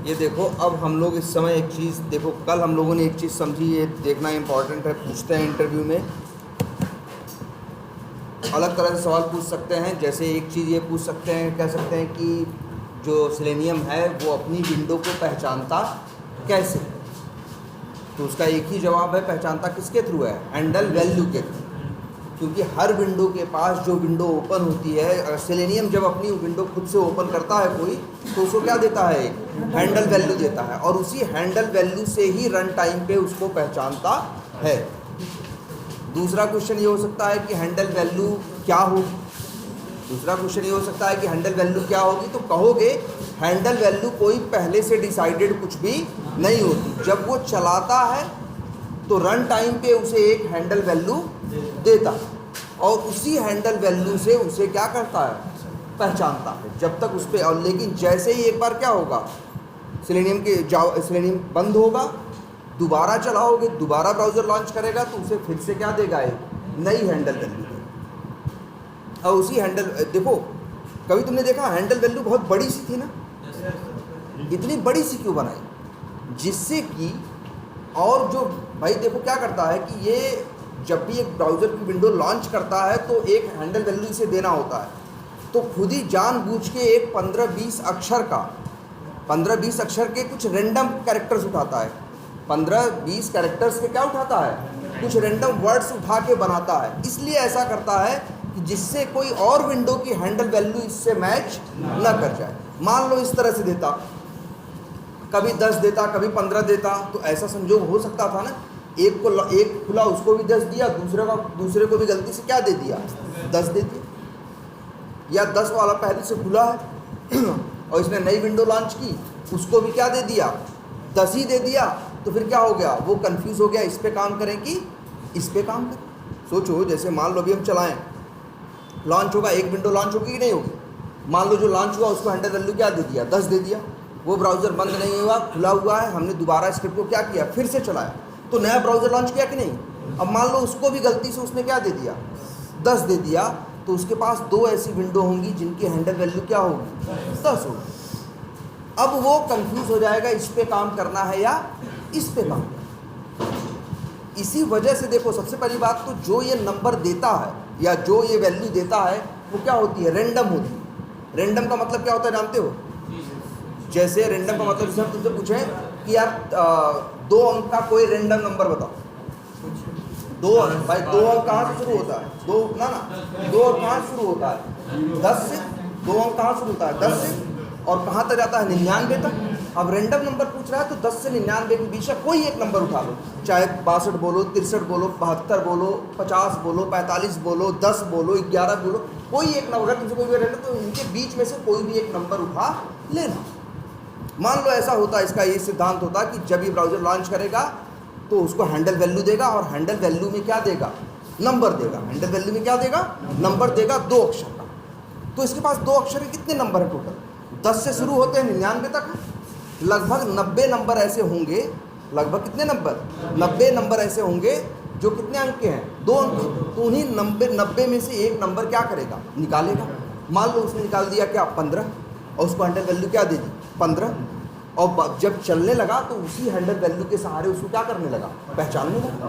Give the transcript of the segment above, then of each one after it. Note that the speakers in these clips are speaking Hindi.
ये देखो, अब हम लोग इस समय एक चीज़ देखो, कल हम लोगों ने एक चीज़ समझी, ये देखना इम्पॉर्टेंट है। पूछते हैं इंटरव्यू में, अलग तरह से सवाल पूछ सकते हैं। जैसे एक चीज़ ये पूछ सकते हैं, कह सकते हैं कि जो सेलेनियम है वो अपनी विंडो को पहचानता कैसे। तो उसका एक ही जवाब है, पहचानता किसके थ्रू है? हैंडल वैल्यू के थ्रू। क्योंकि हर विंडो के पास जो विंडो ओपन होती है, अगर सेलेनियम जब अपनी विंडो खुद से ओपन करता है कोई, तो उसको क्या देता है? एक हैंडल वैल्यू देता है, और उसी हैंडल वैल्यू से ही रन टाइम पे उसको पहचानता है। दूसरा क्वेश्चन ये हो सकता है कि हैंडल वैल्यू क्या होगी। दूसरा क्वेश्चन ये हो सकता है कि हैंडल वैल्यू क्या होगी, तो कहोगे हैंडल वैल्यू कोई पहले से डिसाइडेड कुछ भी नहीं होती। जब वो चलाता है तो रन टाइम पे उसे एक हैंडल वैल्यू देता है, और उसी हैंडल वैल्यू से उसे क्या करता है? पहचानता है। जब तक उस पर, और लेकिन जैसे ही एक बार क्या होगा, सेलेनियम बंद होगा, दोबारा चलाओगे, दोबारा ब्राउज़र लॉन्च करेगा, तो उसे फिर से क्या देगा? एक नई हैंडल वैल्यू देगा। और उसी हैंडल, देखो कभी तुमने देखा हैंडल वैल्यू बहुत बड़ी सी थी ना, इतनी बड़ी सी क्यों बनाई? जिससे कि, और जो भाई देखो क्या करता है कि ये जब भी एक ब्राउज़र की विंडो लॉन्च करता है तो एक हैंडल वैल्यू इसे देना होता है, तो खुद ही जानबूझ के एक 15-20 अक्षर का, 15-20 अक्षर के कुछ रैंडम कैरेक्टर्स उठाता है। 15-20 कैरेक्टर्स के क्या उठाता है? कुछ रैंडम वर्ड्स उठा के बनाता है। इसलिए ऐसा करता है कि जिससे कोई और विंडो की हैंडल वैल्यू इससे मैच ना कर जाए। मान लो इस तरह से देता, कभी 10 देता, कभी 15 देता, तो ऐसा संजोग हो सकता था ना, एक खुला उसको भी 10 दिया, दूसरे को भी गलती से क्या दे दिया? 10 दे दिया। या 10 वाला पहले से खुला है और इसने नई विंडो लॉन्च की, उसको भी क्या दे दिया? 10 ही दे दिया। तो फिर क्या हो गया? वो कंफ्यूज हो गया, इस पे काम करें कि इस पे काम करें। सोचो, जैसे मान लो अभी हम चलाएं, लॉन्च होगा, एक विंडो लॉन्च होगी कि नहीं होगी? मान लो जो लॉन्च हुआ उसको हैंडल वैल्यू क्या दे दिया? 10 दे दिया। वो ब्राउज़र बंद नहीं हुआ, खुला हुआ है, हमने दोबारा स्क्रिप्ट को क्या किया? फिर से चलाया, तो नया ब्राउज़र लॉन्च किया कि नहीं? अब मान लो उसको भी गलती से उसने क्या दे दिया? 10 दे दिया। तो उसके पास 2 ऐसी विंडो होंगी जिनकी हैंडल वैल्यू क्या होगी? 10 होगी। अब वो कंफ्यूज हो जाएगा, इस पे काम करना है या इस पे काम करना है। इसी वजह से देखो, सबसे पहली बात तो जो ये नंबर देता है या जो ये वैल्यू देता है वो क्या होती है? रैंडम होती है। रैंडम का मतलब क्या होता है जानते हो? जैसे रैंडम का मतलब, जैसे हम तुमसे पूछें कि यार 2 अंक का कोई रैंडम नंबर बताओ। 2 अंक, भाई 2 अंक कहाँ से शुरू होता है? 2 ना 2 अंक कहाँ से शुरू होता है? 10 से। 2 अंक कहाँ शुरू होता है? 10 से। और कहाँ तक जाता है? 99 तक। अब रैंडम नंबर पूछ रहा है तो 10 से 99 के बीच का कोई एक नंबर उठा लो, चाहे 62 बोलो, 63 बोलो, 72 बोलो, 50 बोलो, 45 बोलो, 10 बोलो, 11 बोलो, कोई एक नंबर तुमसे कोई भी रैंडम, तो इनके बीच में से कोई भी एक नंबर उठा लेना। मान लो ऐसा होता है, इसका ये सिद्धांत होता है कि जब ये ब्राउज़र लॉन्च करेगा तो उसको हैंडल वैल्यू देगा, और हैंडल वैल्यू में क्या देगा? नंबर देगा। हैंडल वैल्यू में क्या देगा? नंबर देगा, 2 अक्षर का। तो इसके पास 2 अक्षर के कितने नंबर है टोटल? 10 से शुरू होते हैं, 99 तक। लगभग 90 नंबर ऐसे होंगे, लगभग कितने नंबर? 90 नंबर ऐसे होंगे जो कितने अंक के हैं? 2 अंक। तो उन्हीं 90 में से एक नंबर क्या करेगा? निकालेगा। मान लो उसने निकाल दिया क्या? 15, और उसको हैंडल वैल्यू क्या दे दी? 15। और जब चलने लगा तो उसी हैंडल वैल्यू के सहारे उसको क्या करने लगा? पहचानने लगा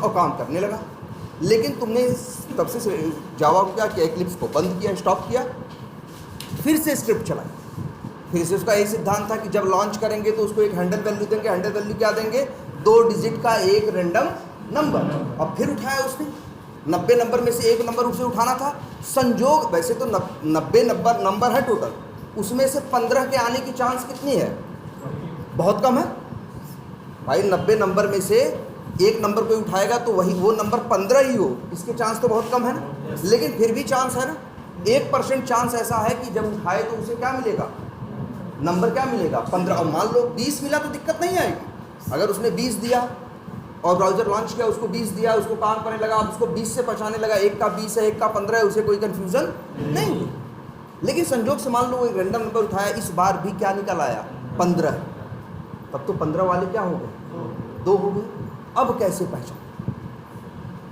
और काम करने लगा। लेकिन तुमने तब से जावा को क्या किया? इक्लिप्स को बंद किया, स्टॉप किया, फिर से स्क्रिप्ट चलाई। फिर से उसका यही सिद्धांत था कि जब लॉन्च करेंगे तो उसको एक हैंडल वैल्यू देंगे। हैंडल वैल्यू क्या देंगे? 2 डिजिट का एक रैंडम नंबर। अब फिर उठाया उसने, 90 नंबर में से एक नंबर उसे उठाना था। संजोग, वैसे तो 90 नंबर है टोटल, उसमें से 15 के आने की चांस कितनी है? बहुत कम है भाई। 90 नंबर में से एक नंबर कोई उठाएगा तो वही वो नंबर 15 ही हो, इसके चांस तो बहुत कम है ना। लेकिन फिर भी चांस है ना, 1% चांस ऐसा है कि जब उठाए तो उसे क्या मिलेगा? नंबर क्या मिलेगा? 15। और मान लो 20 मिला तो दिक्कत नहीं आएगी। अगर उसने 20 दिया और ब्राउज़र लॉन्च किया, उसको 20 दिया, उसको काम करने लगा, अब उसको 20 से पहचाने लगा, एक का 20 है, एक का 15 है, उसे कोई कन्फ्यूज़न नहीं हुई। लेकिन संजोग से मान लो वो एक रैंडम नंबर उठाया, इस बार भी क्या निकल आया? 15। तब तो 15 वाले क्या हो गए? 2 हो गए। अब कैसे पहचान?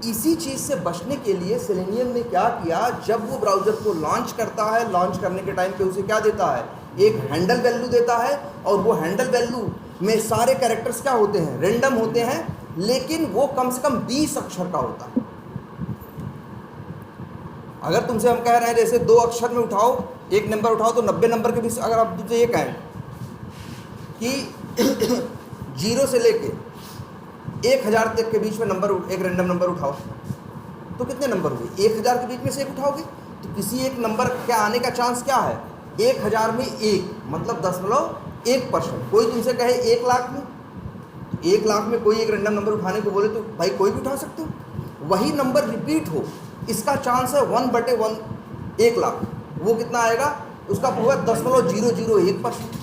इसी चीज़ से बचने के लिए सेलेनियम ने क्या किया? जब वो ब्राउज़र को लॉन्च करता है, लॉन्च करने के टाइम पे उसे क्या देता है? एक हैंडल वैल्यू देता है, और वो हैंडल वैल्यू में सारे कैरेक्टर्स क्या होते हैं, रेंडम होते हैं, लेकिन वो कम से कम 20 अक्षर का होता है। अगर तुमसे हम कह रहे हैं जैसे 2 अक्षर में उठाओ, एक नंबर उठाओ, तो 90 नंबर के बीच अगर आप तुमसे ये कहें कि 0 से लेके 1000 तक के बीच में नंबर, एक रैंडम नंबर उठाओ, तो कितने नंबर हुए? 1000 के बीच में से एक उठाओगे, तो किसी एक नंबर के आने का चांस क्या है? 1000 में 1, मतलब 10.1%। कोई तुमसे कहे 1 लाख में, 1 लाख में कोई एक रैंडम नंबर उठाने को बोले तो भाई कोई भी उठा सकते हो। वही नंबर रिपीट हो, इसका चांस है 1/1, 1 लाख। वो कितना आएगा? उसका पूरा 10.001%।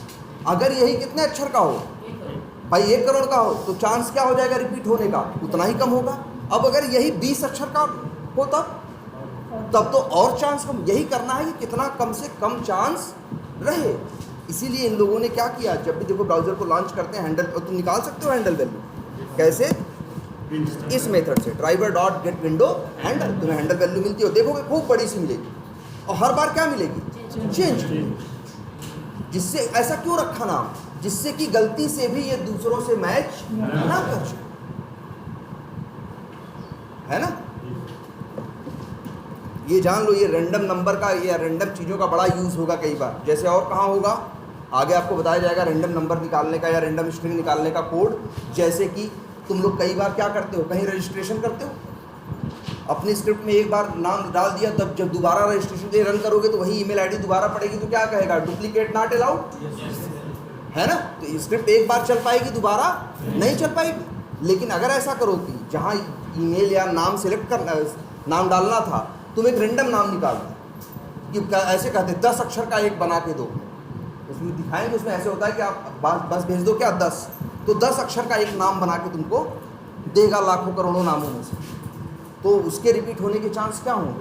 अगर यही कितने अक्षर का हो भाई, 1 करोड़ का हो, तो चांस क्या हो जाएगा रिपीट होने का? उतना ही कम होगा। अब अगर यही 20 अक्षर का हो तब तो और चांस कम। यही करना है कि कितना कम से कम चांस रहे। इसीलिए इन लोगों ने क्या किया, जब भी देखो ब्राउज़र को लॉन्च करते हैं, हैंडल, और तुम निकाल सकते हो हैंडल वैल्यू कैसे? इस मेथड से, driver dot get window handle. तुम्हें हैंडल वैल्यू मिलती हो, देखोगे खूब बड़ी सी मिलेगी, और हर बार क्या मिलेगी? चेंज मिलेगी। जिससे ऐसा क्यों रखा नाम? जिससे कि गलती से भी ये दूसरों से मैच ना कर जाए, है ना? ये जान लो, ये रैंडम नंबर का या रैंडम चीज़ों का बड़ा यूज़ होगा कई बार। जैसे और कहाँ होगा, आगे आपको बताया जाएगा रैंडम नंबर निकालने का या रैंडम स्ट्रिंग निकालने का कोड। जैसे कि तुम लोग कई बार क्या करते हो, कहीं रजिस्ट्रेशन करते हो, अपनी स्क्रिप्ट में एक बार नाम डाल दिया, तब जब दोबारा रजिस्ट्रेशन दे रन करोगे तो वही ईमेल आईडी दोबारा पड़ेगी, तो क्या कहेगा? डुप्लीकेट नॉट अलाउड, है ना? तो स्क्रिप्ट एक बार चल पाएगी, दोबारा नहीं चल पाएगी। लेकिन अगर ऐसा करो कि जहाँ ईमेल या नाम सेलेक्ट करना, नाम डालना था, तुम एक रैंडम नाम निकाल दो कि ऐसे कहते 10 अक्षर का एक बना के दो, उसमें दिखाएंगे, उसमें ऐसे होता है कि आप बस भेज दो क्या 10, तो 10 अक्षर का एक नाम बना के तुमको देगा लाखों करोड़ों नामों में से। तो उसके रिपीट होने के चांस क्या होंगे?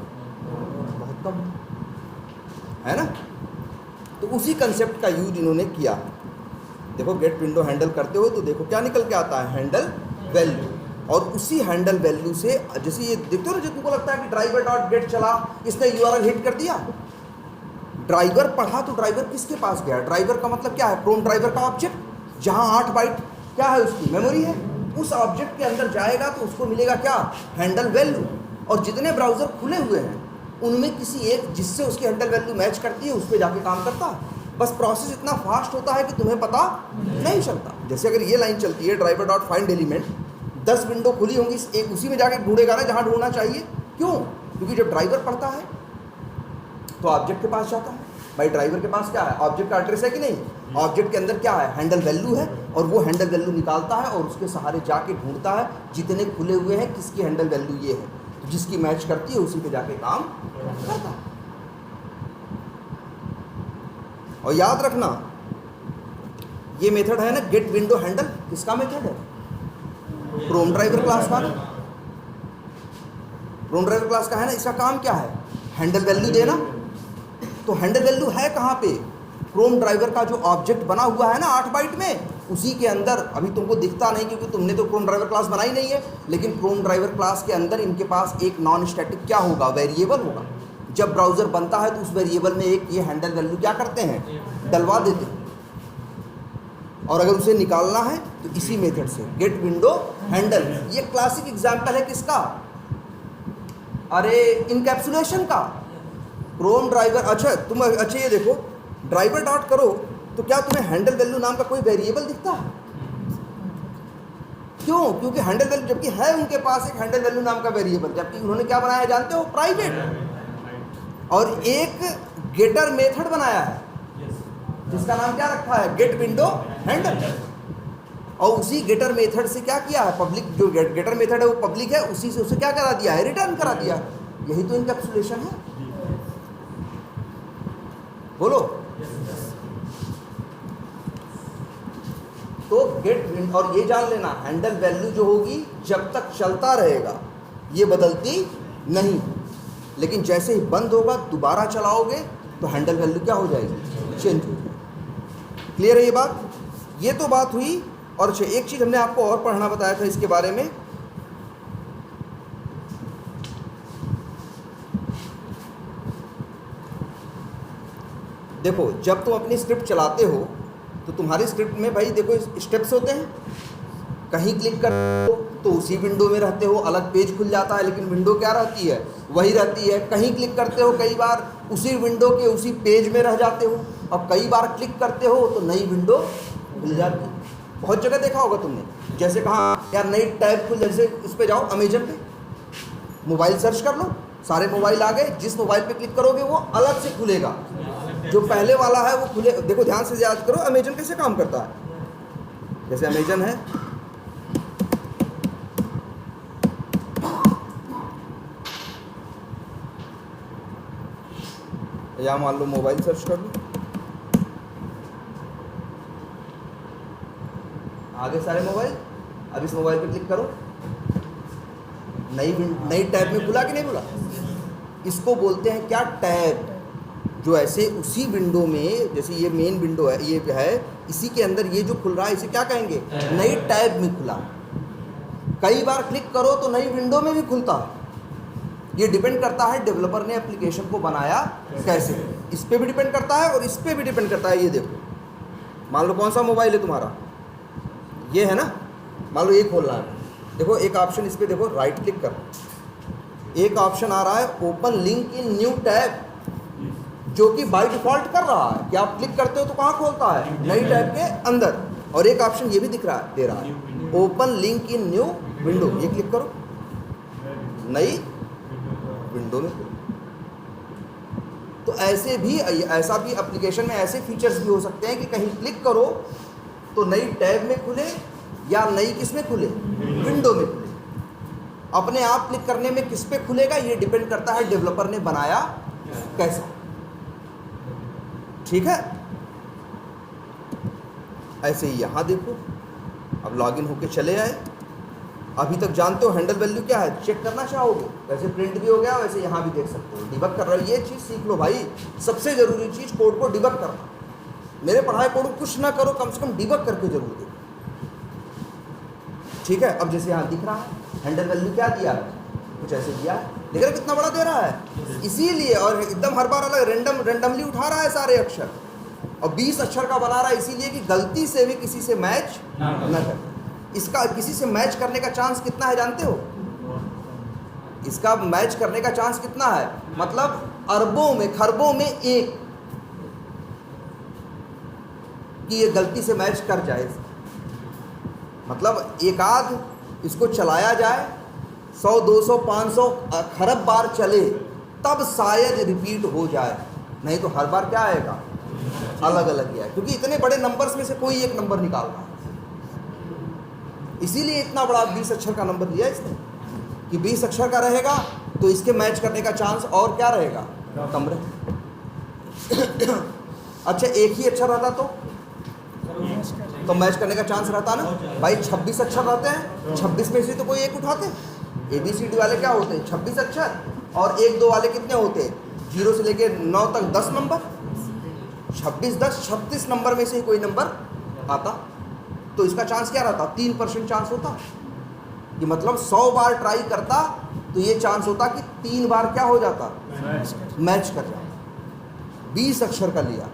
बहुत कम, है ना? तो उसी कंसेप्ट का यूज इन्होंने किया। देखो गेट विंडो हैंडल करते हो तो देखो क्या निकल के आता है, हैंडल वैल्यू। और उसी हैंडल वैल्यू से, जैसे ये देखते हो ना, जो तुमको लगता है कि ड्राइवर डॉट गेट चला, इसने यूआरएल हिट कर दिया, ड्राइवर पढ़ा, तो ड्राइवर किसके पास गया? ड्राइवर का मतलब क्या है? क्रोम ड्राइवर का ऑब्जेक्ट, जहाँ 8 बाइट क्या है उसकी मेमोरी है, उस ऑब्जेक्ट के अंदर जाएगा तो उसको मिलेगा क्या? Handle value. और जितने ब्राउज़र खुले हुए हैं उनमें किसी एक जिससे उसकी हैंडल वैल्यू मैच करती है, उस पर जाके काम करता है। बस प्रोसेस इतना फास्ट होता है कि तुम्हें पता नहीं चलता। जैसे अगर ये लाइन चलती है, driver dot find element, 10 window खुली होंगी, एक उसी में जाके ढूंढेगा ना जहाँ ढूंढना चाहिए। क्यों? क्योंकि जब ड्राइवर पढ़ता है तो ऑब्जेक्ट के पास जाता है। भाई ड्राइवर के पास क्या है? ऑब्जेक्ट का एड्रेस है कि नहीं? ऑब्जेक्ट के अंदर क्या है? हैंडल वैल्यू है, और वो हैंडल वैल्यू निकालता है और उसके सहारे जाके ढूंढता है जितने खुले हुए हैं किसकी हैंडल वैल्यू ये है, तो जिसकी मैच करती है उसी पे जाके काम करता है। और याद रखना, ये मेथड है ना गेट विंडो हैंडल, किसका मेथड है? क्रोम ड्राइवर क्लास का ना, क्रोम ड्राइवर क्लास का है ना। इसका काम क्या है? हैंडल वैल्यू देना। तो हैंडल वैल्यू है कहाँ पे? क्रोम ड्राइवर का जो ऑब्जेक्ट बना हुआ है ना 8 बाइट में, उसी के अंदर। अभी तुमको दिखता नहीं क्योंकि तुमने तो क्रोम ड्राइवर क्लास बनाई नहीं है, लेकिन क्रोम ड्राइवर क्लास के अंदर इनके पास एक नॉन स्टैटिक क्या होगा? वेरिएबल होगा। जब ब्राउज़र बनता है तो उस वेरिएबल में एक ये हैंडल वैल्यू क्या करते हैं? डलवा देते हैं। और अगर उसे निकालना है तो इसी मेथड से, गेट विंडो हैंडल। ये क्लासिक एग्जाम्पल है किसका? अरे इनकैप्सुलेशन का। क्रोम ड्राइवर, अच्छा ये देखो, ड्राइवर डॉट करो तो क्या तुम्हें हैंडल वैल्यू नाम का कोई वेरिएबल दिखता है? क्यों? क्योंकि हैंडल वैल्यू, जबकि है उनके पास एक हैंडल वैल्यू नाम का वेरिएबल, जबकि उन्होंने क्या बनाया जानते हो? प्राइवेट। और एक गेटर मेथड बनाया है जिसका नाम क्या रखा है? Get window handle. और उसी गेटर मेथड से क्या किया है? पब्लिक, जो गेटर मेथड है वो पब्लिक है, उसी से उसे क्या करा दिया है? रिटर्न करा दिया। यही तो इनकैप्सुलेशन है। बोलो। तो गेट, और ये जान लेना, हैंडल वैल्यू जो होगी जब तक चलता रहेगा ये बदलती नहीं, लेकिन जैसे ही बंद होगा दोबारा चलाओगे तो हैंडल वैल्यू क्या हो जाएगी? चेंज हो जाएगी। क्लियर है ये बात? ये तो बात हुई। और अच्छा, एक चीज़ हमने आपको और पढ़ना बताया था इसके बारे में, देखो जब तुम अपनी स्क्रिप्ट चलाते हो तो तुम्हारी स्क्रिप्ट में भाई देखो स्टेप्स होते हैं, कहीं क्लिक करते हो तो उसी विंडो में रहते हो, अलग पेज खुल जाता है लेकिन विंडो क्या रहती है, वही रहती है। कहीं क्लिक करते हो कई बार उसी विंडो के उसी पेज में रह जाते हो, और कई बार क्लिक करते हो तो नई विंडो खुल जाती है। बहुत जगह देखा होगा तुमने, जैसे कहाँ यार नई टैब खुल, जैसे इस पे जाओ अमेजन पे, मोबाइल सर्च कर लो, सारे मोबाइल आ गए, जिस मोबाइल पे क्लिक करोगे वो अलग से खुलेगा, जो पहले वाला है वो खुले। देखो ध्यान से याद करो अमेजन कैसे काम करता है। जैसे अमेजन है, या मान लो मोबाइल सर्च कर लो, आगे सारे मोबाइल, अब इस मोबाइल पे क्लिक करो, नई टैब में खुला कि नहीं खुला। इसको बोलते हैं क्या, टैब। जो ऐसे उसी विंडो में, जैसे ये मेन विंडो है, ये है, इसी के अंदर ये जो खुल रहा है इसे क्या कहेंगे, नई टैब में खुला। कई बार क्लिक करो तो नई विंडो में भी खुलता है। ये डिपेंड करता है डेवलपर ने एप्लीकेशन को बनाया कैसे, इस पे भी डिपेंड करता है और इस पे भी डिपेंड करता है। ये देखो, मान लो कौन सा मोबाइल है तुम्हारा, ये है ना, मान लो ये खोलना है, देखो एक ऑप्शन इस पे देखो, राइट क्लिक कर, एक ऑप्शन आ रहा है open link in new tab, जो कि बाय डिफॉल्ट कर रहा है कि आप क्लिक करते हो तो कहाँ खोलता है, नई टैब के अंदर। और एक ऑप्शन ये भी दिख रहा है, दे रहा है open link in new window, ये क्लिक करो, नई विंडो में। तो ऐसे भी, ऐसा भी एप्लीकेशन में ऐसे फीचर्स भी हो सकते हैं कि कहीं क्लिक करो तो नई टैब में खुले या नई किस में खुले, विंडो में खुले। अपने आप क्लिक करने में किस पे खुलेगा ये डिपेंड करता है डेवलपर ने बनाया कैसा। ठीक है, ऐसे ही यहां देखो, अब लॉगिन होके चले आए। अभी तक जानते हो हैंडल वैल्यू क्या है, चेक करना चाहोगे, वैसे प्रिंट भी हो गया, वैसे यहाँ भी देख सकते हो, डिबग कर रहे हो। ये चीज़ सीख लो भाई, सबसे ज़रूरी चीज़ कोड को डिबग करना। मेरे पढ़ाए कोड कुछ ना करो, कम से कम डिबग करके जरूर देखो। ठीक है, अब जैसे यहाँ दिख रहा है हैंडल वैल्यू क्या दिया है, कुछ ऐसे दिया है, देख रहे कितना बड़ा दे रहा है, इसीलिए। और एकदम हर बार अलग रेंडमली उठा रहा है सारे अक्षर, और 20 अक्षर का बना रहा है, इसीलिए कि गलती से भी किसी से मैच ना कर। इसका किसी से मैच करने का चांस कितना है जानते हो, इसका मैच करने का चांस कितना है, मतलब अरबों में, खरबों में एक, कि ये गलती से मैच कर जाए। मतलब एक आध इसको चलाया जाए, 100 200 500 खरब बार चले तब शायद रिपीट हो जाए, नहीं तो हर बार क्या आएगा, अलग अलग ही आए, क्योंकि इतने बड़े नंबर्स में से कोई एक नंबर निकाल रहा है। इसीलिए इतना बड़ा 20 अक्षर का नंबर दिया इसने, कि 20 अक्षर का रहेगा तो इसके मैच करने का चांस और क्या रहेगा, कम रहेगा। अच्छा एक ही अक्षर रहता तो मैच करने का चांस रहता ना भाई। 26 अक्षर रहते हैं, 26 में से तो कोई एक उठाते। ABCD वाले क्या होते हैं, 26 अक्षर, और 1 2 वाले कितने होते हैं, 0 से लेके 9 तक 10 नंबर, 26 10 36 नंबर में से ही कोई नंबर आता, तो इसका चांस क्या रहता, 3% चांस होता। कि मतलब 100 बार ट्राई करता तो ये चांस होता कि 3 बार क्या हो जाता, मैच कर जाता। 20 अक्षर का लिया,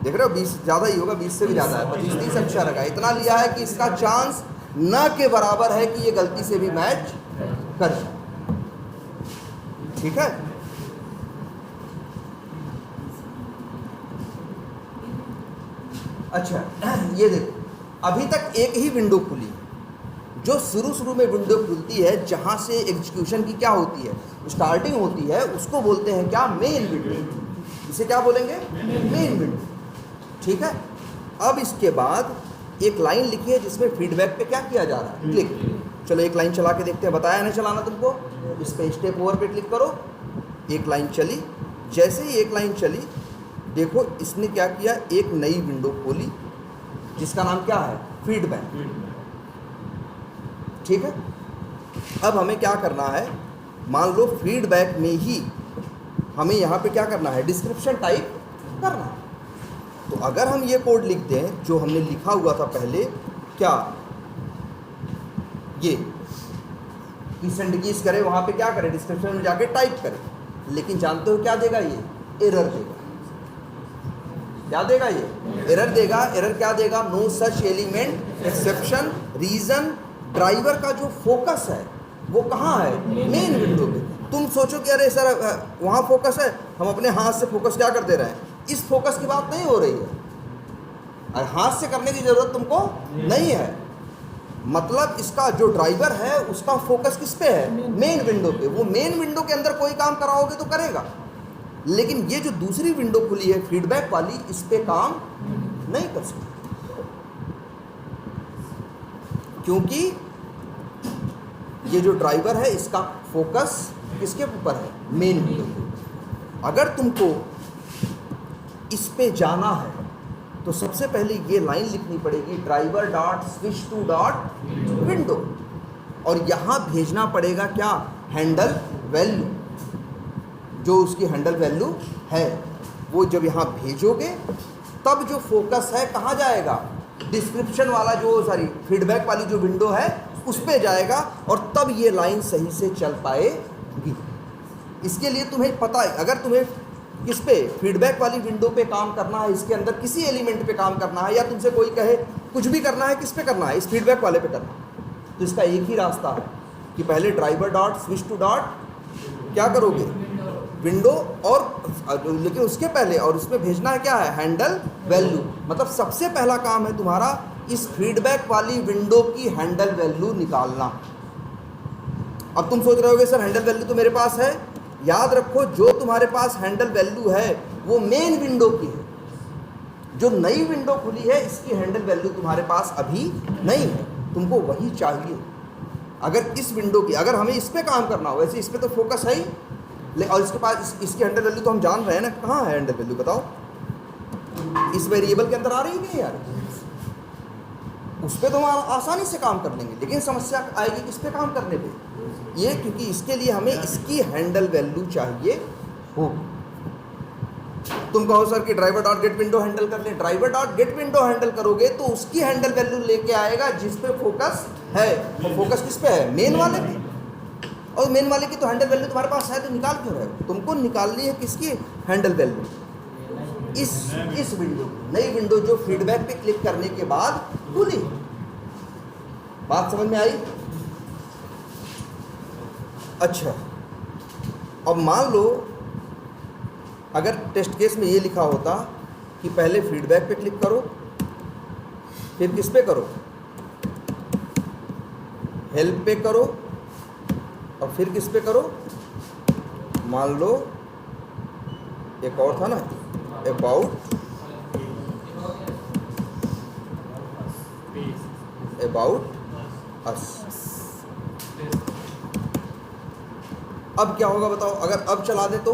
देख रहे हो, 20 ज़्यादा ही होगा, 20 से भी ज़्यादा है, 25-30 अक्षर का इतना लिया है कि इसका चांस न के बराबर है कि ये गलती से भी मैच कर जाए। ठीक है, अच्छा ये देखो, अभी तक एक ही विंडो खुली, जो शुरू में विंडो खुलती है जहां से एग्जीक्यूशन की क्या होती है, स्टार्टिंग होती है, उसको बोलते हैं क्या, मेन विंडो। इसे क्या बोलेंगे, मेन विंडो। ठीक है, अब इसके बाद एक लाइन लिखी है जिसमें फीडबैक पे क्या किया जा रहा है, क्लिक। चलो एक लाइन चला के देखते हैं, बताया नहीं चलाना तुमको। इस पे स्टेप ओवर पे क्लिक करो, एक लाइन चली। जैसे ही एक लाइन चली, देखो इसने क्या किया, एक नई विंडो खोली जिसका नाम क्या है, फीडबैक। ठीक है, अब हमें क्या करना है, मान लो फीडबैक में ही हमें यहाँ पे क्या करना है, डिस्क्रिप्शन टाइप करना है। तो अगर हम ये कोड लिख दें जो हमने लिखा हुआ था पहले, क्या ये कि सेंड कीज करे, वहाँ पे क्या करें, डिस्क्रिप्शन में जाके टाइप करें, लेकिन जानते हो क्या देगा, ये एरर देगा। क्या देगा ये? एरर देगा। एरर क्या देगा? No such element exception reason. Driver का जो फोकस है वो कहाँ है? मेन विंडो पे। तुम सोचो कि अरे सर वहाँ फोकस है, हम अपने हाथ से फोकस क्या कर दे रहे हैं, इस फोकस की बात नहीं हो रही है। और हाथ से करने की ज़रूरत तुमको नहीं है। मतलब इसका जो ड्राइवर है उसका फोकस किस पे है? मेन विंडो पे। वो मेन विंडो के अंदर कोई काम कराओगे तो करेगा, लेकिन ये जो दूसरी विंडो खुली है फीडबैक वाली, इस पे काम नहीं कर सकते, क्योंकि ये जो ड्राइवर है इसका फोकस किसके ऊपर है? मेन विंडो पे। अगर तुमको इस पे जाना है तो सबसे पहले ये लाइन लिखनी पड़ेगी, driver dot switch to dot window, और यहाँ भेजना पड़ेगा क्या? Handle value. जो उसकी हैंडल वैल्यू है वो जब यहाँ भेजोगे तब जो फोकस है कहाँ जाएगा? डिस्क्रिप्शन वाला जो फीडबैक वाली जो विंडो है उस पे जाएगा, और तब ये लाइन सही से चल पाएगी। इसके लिए तुम्हें पता है, अगर तुम्हें किस पे? फीडबैक वाली विंडो पे काम करना है, इसके अंदर किसी एलिमेंट पे काम करना है, या तुमसे कोई कहे कुछ भी करना है, किस पे करना है? इस फीडबैक वाले पे करना है। तो इसका एक ही रास्ता है कि पहले driver dot switch to dot क्या करोगे? विंडो, और लेकिन उसके पहले और उसमें भेजना है क्या है? Handle value. मतलब सबसे पहला काम है तुम्हारा इस फीडबैक वाली विंडो की हैंडल वैल्यू निकालना। अब तुम सोच रहे होगे सर हैंडल वैल्यू तो मेरे पास है। याद रखो, जो तुम्हारे पास हैंडल वैल्यू है वो मेन विंडो की है। जो नई विंडो खुली है इसकी हैंडल वैल्यू तुम्हारे पास अभी नहीं है, तुमको वही चाहिए। अगर इस विंडो की, अगर हमें इस पे काम करना हो, वैसे इस पे तो फोकस है ही, और इसके पास इसकी हैंडल वैल्यू तो हम जान रहे हैं ना, कहाँ है हैंडल वैल्यू बताओ? इस वेरिएबल के अंदर आ रही नहीं यार? उस पर तो हम आसानी से काम कर लेंगे, लेकिन समस्या आएगी किस पे काम करने पे? ये, क्योंकि इसके लिए हमें इसकी हैंडल वैल्यू चाहिए हो। तुम कहो सर कि driver dot get window handle कर ले। Driver dot get window handle करोगे तो उसकी हैंडल वैल्यू लेके आएगा जिस पे फोकस है। और फोकस किस पे है? मेन वाले पे। और मेन वाले की तो हैंडल वैल्यू तुम्हारे पास है, तो निकाल क्यों रहे हो? तुमको निकालनी है किसकी हैंडल वैल्यू? इस विंडो, नई विंडो जो फीडबैक पे क्लिक करने के बाद खुली। बात समझ में आई? अच्छा, अब मान लो अगर टेस्ट केस में ये लिखा होता कि पहले फीडबैक पे क्लिक करो, फिर किस पे करो? हेल्प पे करो, और फिर किस पे करो? मान लो एक और था ना, अबाउट अस। अब क्या होगा बताओ? अगर अब चला दे तो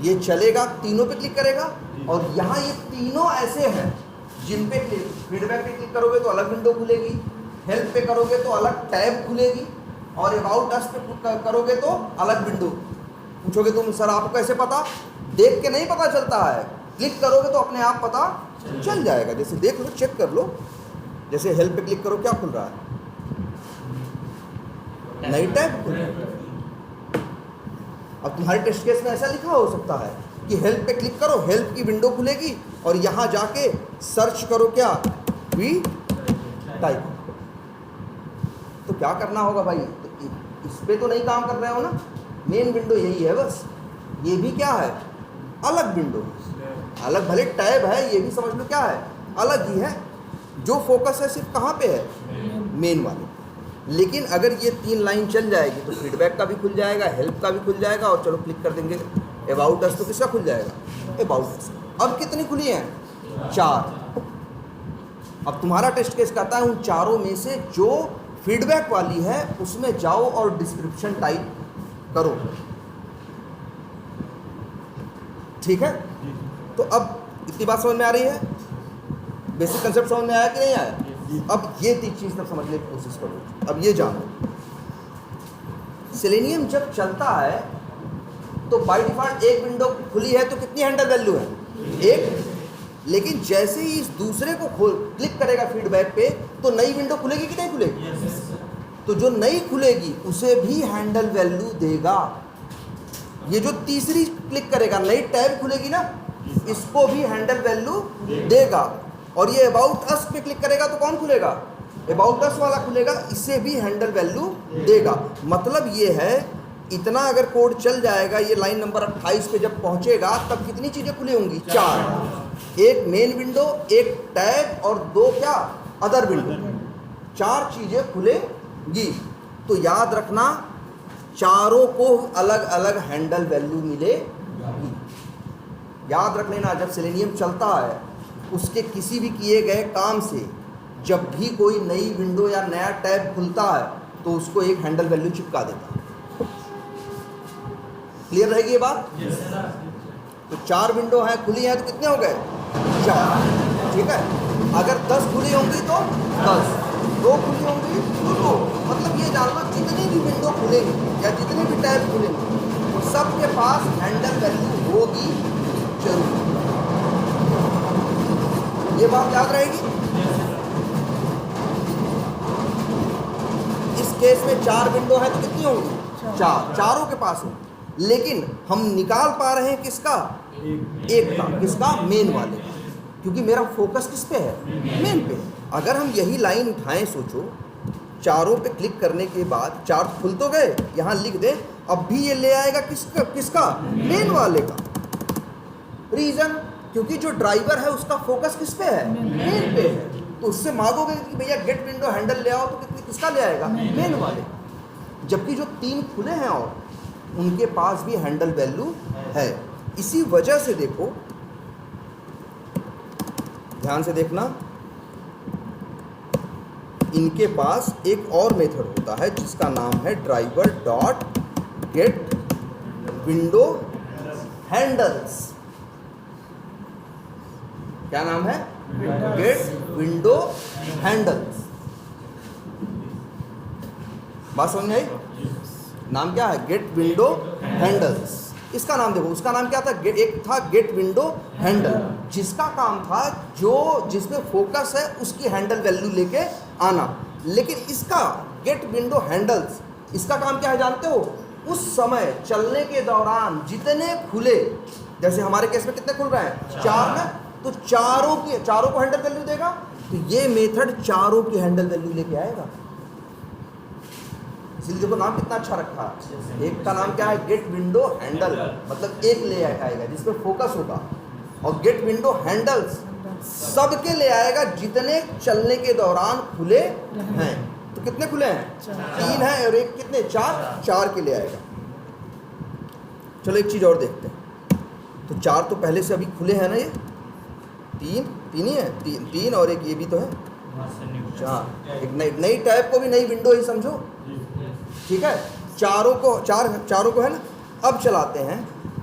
ये चलेगा, तीनों पे क्लिक करेगा, और यहाँ ये तीनों ऐसे हैं जिन पे फीडबैक पे क्लिक करोगे तो अलग विंडो खुलेगी, हेल्प पे करोगे तो अलग टैब खुलेगी, और अबाउट अस पे करोगे तो अलग विंडो। पूछोगे तुम सर आपको कैसे पता? देख के नहीं पता चलता है, क्लिक करोगे तो अपने आप पता चल जाएगा। जैसे देख लो, चेक कर लो, जैसे हेल्प पे क्लिक करो क्या खुल रहा है? नई टैब खुल रहा है। अब तुम्हारे टेस्ट केस में ऐसा लिखा हो सकता है कि हेल्प पे क्लिक करो, हेल्प की विंडो खुलेगी, और यहाँ जाके सर्च करो क्या? वी टाइप। तो क्या करना होगा भाई? तो इस पे तो नहीं काम कर रहे हो ना, मेन विंडो यही है बस। ये भी क्या है? अलग विंडो, अलग भले टैब है, ये भी समझ लो क्या है? अलग ही है। जो फोकस है सिर्फ कहाँ पे है? मेन वाले। लेकिन अगर ये तीन लाइन चल जाएगी तो फीडबैक का भी खुल जाएगा, हेल्प का भी खुल जाएगा, और चलो क्लिक कर देंगे अबाउट अस तो किसका खुल जाएगा? About us. अब कितनी खुली हैं? 4। अब तुम्हारा टेस्ट केस कहता है उन चारों में से जो फीडबैक वाली है उसमें जाओ और डिस्क्रिप्शन टाइप करो। ठीक है? तो अब इतनी बात समझ में आ रही है? बेसिक कंसेप्ट समझ में आया कि नहीं आया? अब ये चीज़ तक समझने की कोशिश करो। अब ये जानो, सेलेनियम जब चलता है तो बाय डिफॉल्ट एक विंडो खुली है तो कितनी हैंडल वैल्यू है? एक। लेकिन जैसे ही इस दूसरे को क्लिक करेगा फीडबैक पे तो नई विंडो खुलेगी कि नहीं खुलेगी? तो जो नई खुलेगी उसे भी हैंडल वैल्यू देगा। ये जो तीसरी क्लिक करेगा, नई टैब खुलेगी ना, इसको भी हैंडल वैल्यू देगा। और ये अबाउट अस पे क्लिक करेगा तो कौन खुलेगा? अबाउट अस वाला खुलेगा, इसे भी हैंडल वैल्यू देगा। मतलब ये है, इतना अगर कोड चल जाएगा, ये लाइन नंबर 28 पे जब पहुंचेगा तब कितनी चीज़ें खुली होंगी? 4। एक मेन विंडो, एक टैब और 2 क्या? Other window. 4 चीज़ें खुलेंगी। तो याद रखना, चारों को अलग अलग हैंडल वैल्यू मिलेगी। याद रख लेना, जब सेलेनियम चलता है उसके किसी भी किए गए काम से जब भी कोई नई विंडो या नया टैब खुलता है तो उसको एक हैंडल वैल्यू चिपका देता है। क्लियर रहेगी ये बात? तो 4 विंडो हैं, खुली हैं तो कितने हो गए? 4। ठीक है। अगर 10 खुली होंगी तो 10, 2 खुली होंगी तो 2। मतलब ये जान लो, जितनी भी विंडो खुलेंगी या जितने भी टैब खुलेंगे सबके पास हैंडल वैल्यू होगी जरूर। ये बात याद रहेगी। इस केस में 4 विंडो है तो कितनी होंगी? 4। चारों के पास है, लेकिन हम निकाल पा रहे हैं किसका? एक का। किसका? मेन वाले का। क्योंकि मेरा फोकस किस पे है? मेन पे। अगर हम यही लाइन उठाएं, सोचो, चारों पे क्लिक करने के बाद 4 खुल तो गए, यहाँ लिख दें, अब भी ये ले आएगा किसका? मेन वाले का। रीजन, क्योंकि जो ड्राइवर है उसका फोकस किस पे है? मेन पे है। तो उससे मांगोगे कि भैया गेट विंडो हैंडल ले आओ, तो किसका ले आएगा? मेन वाले। जबकि जो 3 खुले हैं और उनके पास भी हैंडल वैल्यू है। इसी वजह से देखो, ध्यान से देखना, इनके पास एक और मेथड होता है जिसका नाम है driver dot get window handles. क्या नाम है? Get window handles. बात समझ में आई? नाम क्या है? Get window handles. इसका नाम देखो, उसका नाम क्या था? एक था गेट विंडो हैंडल, जिसका काम था जिसमें फोकस है उसकी हैंडल वैल्यू लेके आना। लेकिन इसका गेट विंडो हैंडल्स, इसका काम क्या है जानते हो? उस समय चलने के दौरान जितने खुले, जैसे हमारे केस में कितने खुल रहे हैं? 4 में, तो चारों को हैंडल वैल्यू देगा। तो ये मेथड चारों की हैंडल वैल्यू लेके आएगा। इसलिए देखो नाम कितना अच्छा रखा है। एक का नाम क्या है? गेट विंडो हैंडल, मतलब एक ले आएगा जिसमें फोकस होगा। और गेट विंडो हैंडल्स सबके ले आएगा जितने चलने के दौरान खुले हैं। तो कितने खुले हैं? 3 हैं और एक कितने? 4 के ले आएगा। चलो एक चीज और देखते हैं। तो 4 तो पहले से अभी खुले हैं ना, ये 3 ही है। 3 और एक ये भी तो है 4। एक नई टैब को भी नई विंडो ही समझो। ठीक है, चारों को है ना। अब चलाते हैं।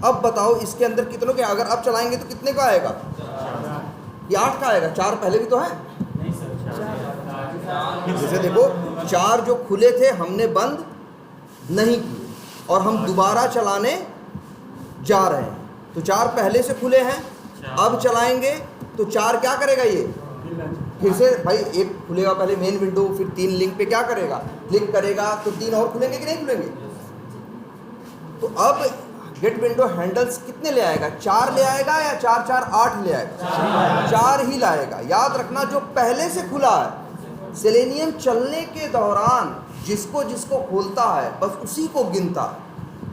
अब बताओ इसके अंदर कितनों के? अगर अब चलाएंगे तो कितने का आएगा? ये 8 का आएगा। 4 पहले भी तो है। जैसे देखो, 4 जो खुले थे हमने बंद नहीं किए और हम दोबारा चलाने जा रहे हैं। तो 4 पहले से खुले हैं, अब चलाएंगे तो 4 क्या करेगा? ये फिर से भाई एक खुलेगा पहले मेन विंडो, फिर 3 लिंक पे क्या करेगा? क्लिक करेगा तो 3 और खुलेंगे कि नहीं खुलेंगे? तो अब गेट विंडो हैंडल्स कितने ले आएगा? 4 ले आएगा या 4 4 8 ले आएगा? 4 ही लाएगा। याद रखना, जो पहले से खुला है, सेलेनियम चलने के दौरान जिसको खोलता है बस उसी को गिनता।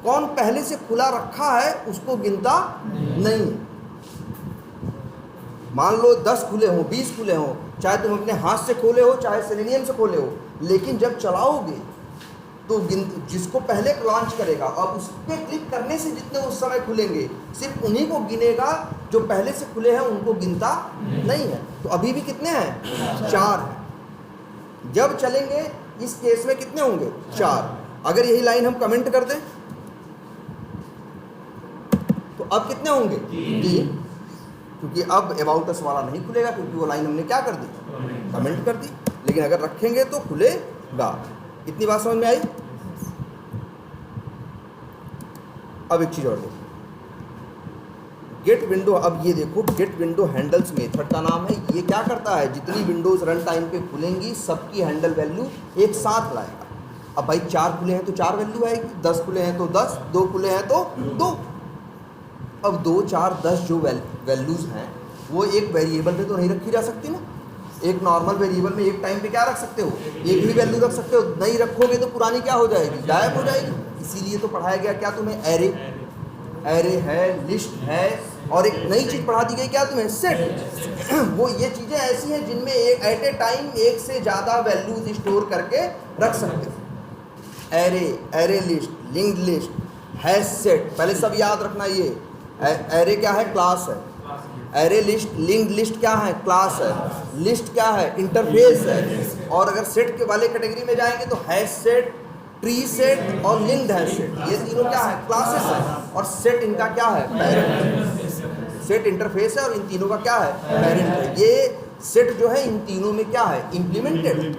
कौन पहले से खुला रखा है उसको गिनता नहीं। मान लो 10 खुले हो, 20 खुले हो, चाहे तुम अपने हाथ से खोले हो चाहे सेलेनियम से खोले हो, लेकिन जब चलाओगे तो जिसको पहले लॉन्च करेगा और उस पर क्लिक करने से जितने उस समय खुलेंगे सिर्फ उन्हीं को गिनेगा। जो पहले से खुले हैं उनको गिनता नहीं है। तो अभी भी कितने हैं? 4 हैं। जब चलेंगे इस केस में कितने होंगे? 4। अगर यही लाइन हम कमेंट कर दें तो अब कितने होंगे? 3। क्योंकि अब अबाउट अस वाला नहीं खुलेगा, क्योंकि वो लाइन हमने क्या कर दी? कमेंट कर दी। लेकिन अगर रखेंगे तो खुलेगा। इतनी बात समझ में आई? अब एक चीज और देखो, गेट विंडो। अब ये देखो, गेट विंडो हैंडल्स मेथड का नाम है। ये क्या करता है? जितनी विंडोज रन टाइम पे खुलेंगी सबकी हैंडल वैल्यू एक साथ लाएगा। अब भाई 4 खुले हैं तो 4 वैल्यू आएगी, 10 खुले हैं तो 10, 2 खुले हैं तो 2। अब 2, 4, 10 जो वैल्यूज़ हैं वो एक वेरिएबल पे तो नहीं रखी जा सकती ना। एक नॉर्मल वेरिएबल में एक टाइम पे क्या रख सकते हो, एक ही वैल्यू रख सकते हो। नहीं रखोगे तो पुरानी क्या हो जाएगी, गायब हो जाएगी। इसीलिए तो पढ़ाया गया क्या तुम्हें, एरे। एरे है, लिस्ट है, और एक नई चीज़ पढ़ा दी गई क्या तुम्हें, सेट। वो ये चीज़ें ऐसी हैं जिनमें एक एट ए टाइम एक से ज़्यादा वैल्यूज स्टोर करके रख सकते हो। Array, array list, linked list, hash set, पहले सब याद रखना। ये एरे क्या है, क्लास है। एरे लिस्ट, लिंक्ड लिस्ट क्या है, क्लास है। लिस्ट क्या है, इंटरफेस है। और अगर सेट के वाले कैटेगरी में जाएंगे तो हैश सेट, ट्री सेट और लिंक्ड हैश सेट, ये तीनों क्या है, क्लासेस है। और सेट इनका क्या है, पेरेंट। सेट इंटरफेस है और इन तीनों का क्या है, पेरेंट है। ये सेट जो है इन तीनों में क्या है, इम्प्लीमेंटेड।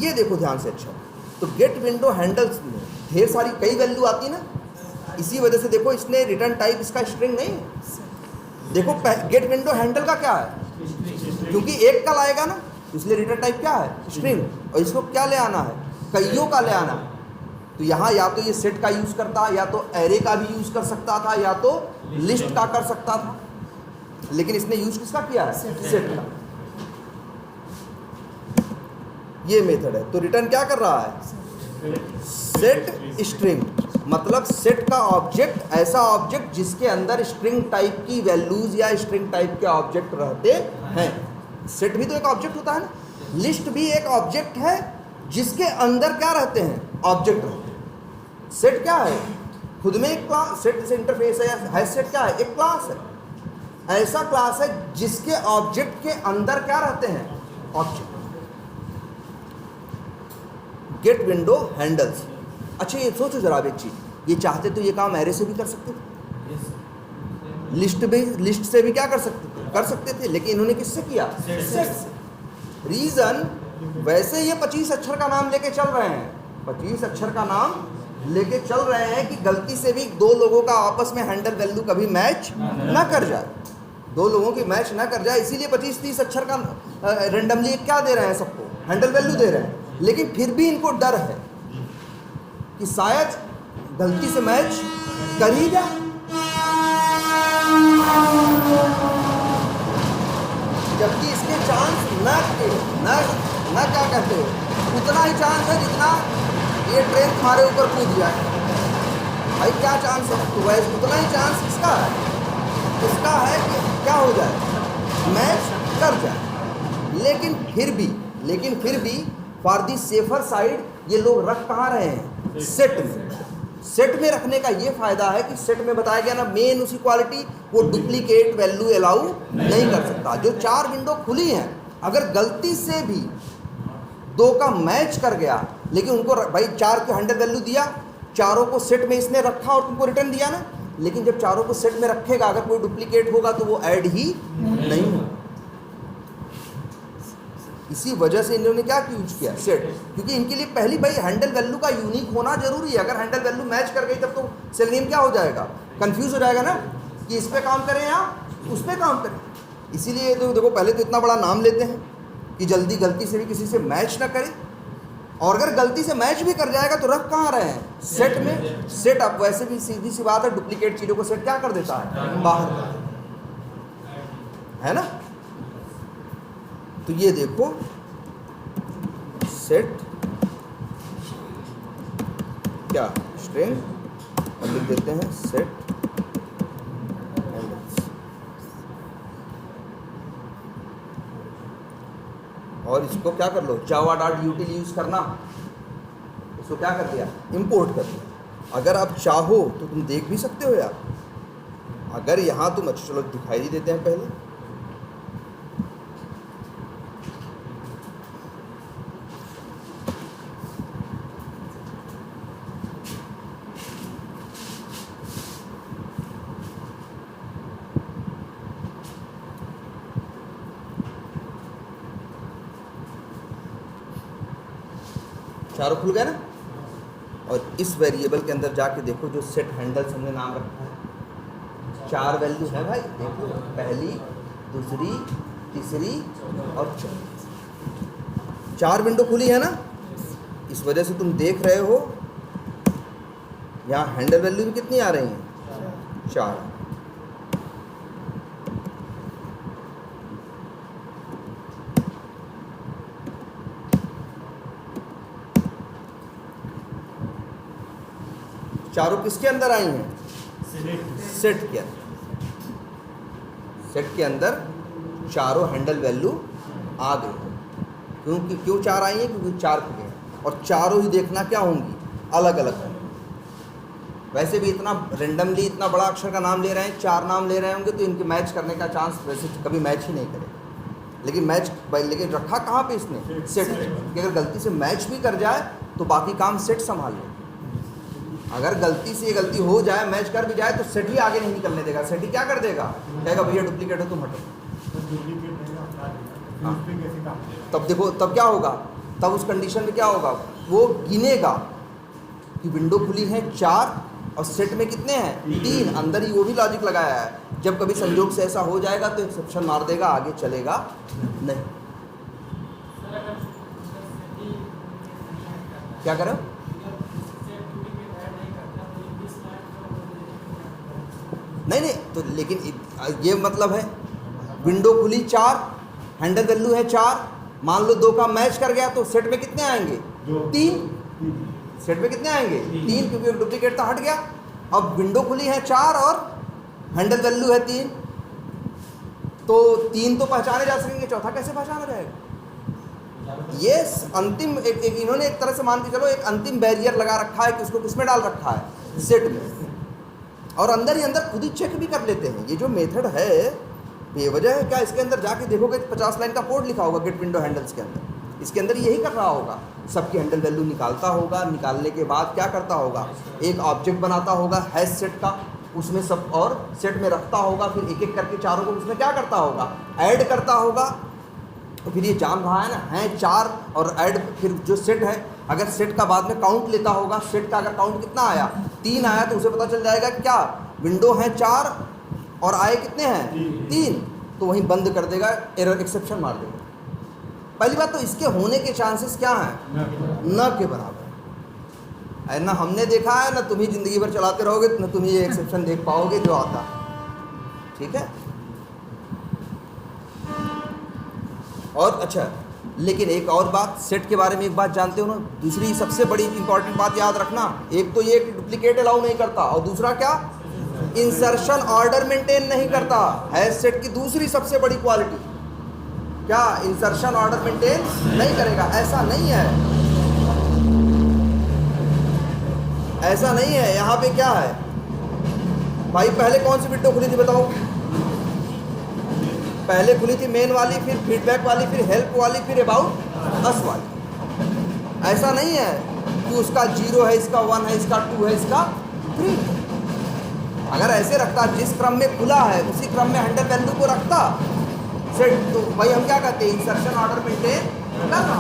ये देखो ध्यान से। अच्छा, तो गेट विंडो हैंडल्स में ढेर सारी कई वैल्यू आती ना, इसी वजह से देखो इसने रिटर्न टाइप इसका स्ट्रिंग नहीं है। देखो गेट विंडो हैंडल का क्या है, क्योंकि एक का लाएगा ना, इसलिए रिटर्न टाइप क्या है, स्ट्रिंग। और इसको क्या ले आना है, कईयों का ले आना। तो यहाँ या तो ये सेट का यूज़ करता, या तो एरे का भी यूज़ कर सकता था, या तो लिस्ट का कर सकता था, लेकिन इसने यूज़ किसका किया है, सेट का। ये मेथड है। तो रिटर्न क्या कर रहा है, सेट स्ट्रिंग। मतलब सेट का ऑब्जेक्ट ऐसा ऑब्जेक्ट जिसके अंदर स्ट्रिंग टाइप की वैल्यूज या स्ट्रिंग टाइप के ऑब्जेक्ट रहते हैं। सेट भी तो एक ऑब्जेक्ट होता है ना। लिस्ट भी एक ऑब्जेक्ट है जिसके अंदर क्या रहते हैं, ऑब्जेक्ट रहते हैं। सेट क्या है, खुद में एक क्लास, सेट से इंटरफेस है। सेट क्या है, एक क्लास है। ऐसा क्लास है जिसके ऑब्जेक्ट के अंदर क्या रहते हैं, ऑब्जेक्ट। Gate window handles. अच्छा, ये सोचो जरा एक चीज, ये चाहते तो ये काम एरे से भी कर सकते थे, लिस्ट से भी क्या कर सकते थे, लेकिन इन्होंने किससे किया, सेट से। रीजन, वैसे ये 25 अक्षर का नाम लेके चल रहे हैं, 25 अक्षर का नाम लेके चल रहे हैं कि गलती से भी दो लोगों का आपस में हैंडल वैल्यू कभी मैच ना कर जाए, दो लोगों की मैच ना कर जाए। इसीलिए 25-30 अक्षर का रेंडमली क्या दे रहे हैं, सबको हैंडल वैल्यू दे रहे हैं। लेकिन फिर भी इनको डर है कि शायद गलती से मैच कर ही जाए। जबकि इसके चांस न क्या कहते हो, उतना ही चांस है जितना ये ट्रेन तुम्हारे ऊपर कूद जाए। भाई क्या चांस है, तो वैसे उतना ही चांस इसका है कि क्या हो जाए, मैच कर जाए। लेकिन फिर भी फॉर दी सेफर साइड ये लोग रख कहाँ रहे हैं, सेट में। सेट में रखने का ये फायदा है कि सेट में बताया गया ना, मेन उसी क्वालिटी, वो डुप्लीकेट वैल्यू अलाउ नहीं कर सकता। जो 4 विंडो खुली हैं, अगर गलती से भी 2 का मैच कर गया, लेकिन उनको भाई 4 की हैंडल वैल्यू दिया, चारों को सेट में इसने रखा और तुमको रिटर्न दिया ना, लेकिन जब चारों को सेट में रखेगा, अगर कोई डुप्लीकेट होगा तो वो ऐड ही नहीं होगा। इसी वजह से इन्होंने क्या यूज किया, सेट, क्योंकि इनके लिए पहली भाई हैंडल वैल्यू का यूनिक होना जरूरी है। अगर हैंडल वैल्यू मैच कर गई तब तो सेलेनियम क्या हो जाएगा, कंफ्यूज हो जाएगा ना, कि इस पे काम करें या उस पे काम करें। इसीलिए तो देखो, पहले तो इतना बड़ा नाम लेते हैं कि जल्दी गलती से भी किसी से मैच ना करें, और अगर गलती से मैच भी कर जाएगा तो रख कहाँ रहे हैं, सेट में। सेट अब वैसे भी सीधी सी बात है, डुप्लीकेट चीज़ों को सेट क्या कर देता है, बाहर, है ना। तो ये देखो, सेट क्या, स्ट्रिंग, लिख देते हैं सेट हैंडल्स। और इसको क्या कर लो, java.util यूज करना, इसको क्या कर दिया, इंपोर्ट कर दिया। अगर आप चाहो तो तुम देख भी सकते हो यार, अगर यहाँ तुम, अच्छा चलो दिखाई ही देते हैं पहले। चारों खुल गए ना। और इस वेरिएबल के अंदर जाके देखो, जो सेट हैंडल्स हमने नाम रखा है, 4 वैल्यू है भाई, देखो, पहली, दूसरी, तीसरी और चौथी। 4 विंडो खुली है ना, इस वजह से तुम देख रहे हो यहाँ हैंडल वैल्यू भी कितनी आ रही हैं, 4। चारों किसके अंदर आई हैं? सेट के अंदर। सेट के अंदर चारों हैंडल वैल्यू आ गई। क्यों 4 आई हैं? क्योंकि 4 खुले हैं और चारों ही देखना क्या होंगी? अलग अलग होंगी। वैसे भी इतना रेंडमली इतना बड़ा अक्षर का नाम ले रहे हैं, 4 नाम ले रहे होंगे तो इनके मैच करने का चांस वैसे कभी मैच ही नहीं करेगा। लेकिन रखा कहाँ पे इसने? सेट में। कि अगर गलती से मैच भी कर जाए तो बाकी काम सेट संभाल ले। अगर गलती से ये गलती हो जाए, मैच कर भी जाए तो सेट ही आगे नहीं निकलने देगा। सेट ही क्या कर देगा? कहेगा भैया डुप्लीकेट हो, तुम हटो। तब देखो तब क्या होगा? तब उस कंडीशन में क्या होगा? वो गिनेगा कि विंडो खुली है 4 और सेट में कितने हैं? 3। अंदर ही वो भी लॉजिक लगाया है। जब कभी संयोग से ऐसा हो जाएगा तो एक्सेप्शन मार देगा, आगे चलेगा नहीं। क्या करो? नहीं तो लेकिन ये मतलब है विंडो खुली 4, हैंडल वैल्यू है 4, मान लो 2 का मैच कर गया तो सेट में कितने आएंगे? 3। सेट में कितने आएंगे? 3, क्योंकि डुप्लीकेट तो हट गया। अब विंडो खुली है 4 और हैंडल वैल्यू है 3, तो 3 तो पहचाने जा सकेंगे, चौथा कैसे पहचाना जाएगा? ये अंतिम इन्होंने एक तरह से मान के चलो एक अंतिम बैरियर लगा रखा है कि उसको किसमें डाल रखा है? सेट में। और अंदर ही अंदर खुद ही चेक भी कर लेते हैं। ये जो मेथड है बेवजह है क्या? इसके अंदर जाके देखोगे 50 लाइन का कोड लिखा होगा गेट विंडो हैंडल्स के अंदर। इसके अंदर यही कर रहा होगा, सबकी हैंडल वैल्यू निकालता होगा। निकालने के बाद क्या करता होगा? एक ऑब्जेक्ट बनाता होगा हैश सेट का, उसमें सब और सेट में रखता होगा। फिर एक एक करके चारों को उसमें क्या करता होगा? ऐड करता होगा। तो फिर ये जान रहा है ना, है 4 और ऐड, फिर जो सेट है अगर सेट का बाद में काउंट लेता होगा, सेट का अगर काउंट कितना आया? 3 आया, तो उसे पता चल जाएगा क्या विंडो है 4 और आए कितने हैं? 3। तो वहीं बंद कर देगा, एरर एक्सेप्शन मार देगा। पहली बात तो इसके होने के चांसेस क्या हैं? न के बराबर है। ना हमने देखा है, ना तुम ही ज़िंदगी भर चलाते रहोगे, ना तुम ही ये एक्सेप्शन देख पाओगे जो आता। ठीक है। और अच्छा, लेकिन एक और बात, सेट के बारे में एक बात जानते हो ना, दूसरी सबसे बड़ी इंपॉर्टेंट बात याद रखना। एक तो ये कि डुप्लीकेट अलाउ नहीं करता, और दूसरा क्या? इंसर्शन ऑर्डर मेंटेन नहीं करता। हैश सेट की दूसरी सबसे बड़ी क्वालिटी क्या? इंसर्शन ऑर्डर मेंटेन नहीं करेगा। ऐसा नहीं है, ऐसा नहीं है। यहाँ पे क्या है भाई? पहले कौन सी विंडो खुली थी बताओ? पहले खुली थी मेन वाली, फिर फीडबैक वाली, फिर हेल्प वाली, फिर अबाउट अस वाली। ऐसा नहीं है कि उसका 0 है, इसका 1 है, इसका 2 है, इसका 3। अगर ऐसे रखता, जिस क्रम में खुला है उसी क्रम में हैंडल वैल्यू को रखता सेट, तो भाई हम क्या कहते हैं? इंसर्शन ऑर्डर मेंटेन करना।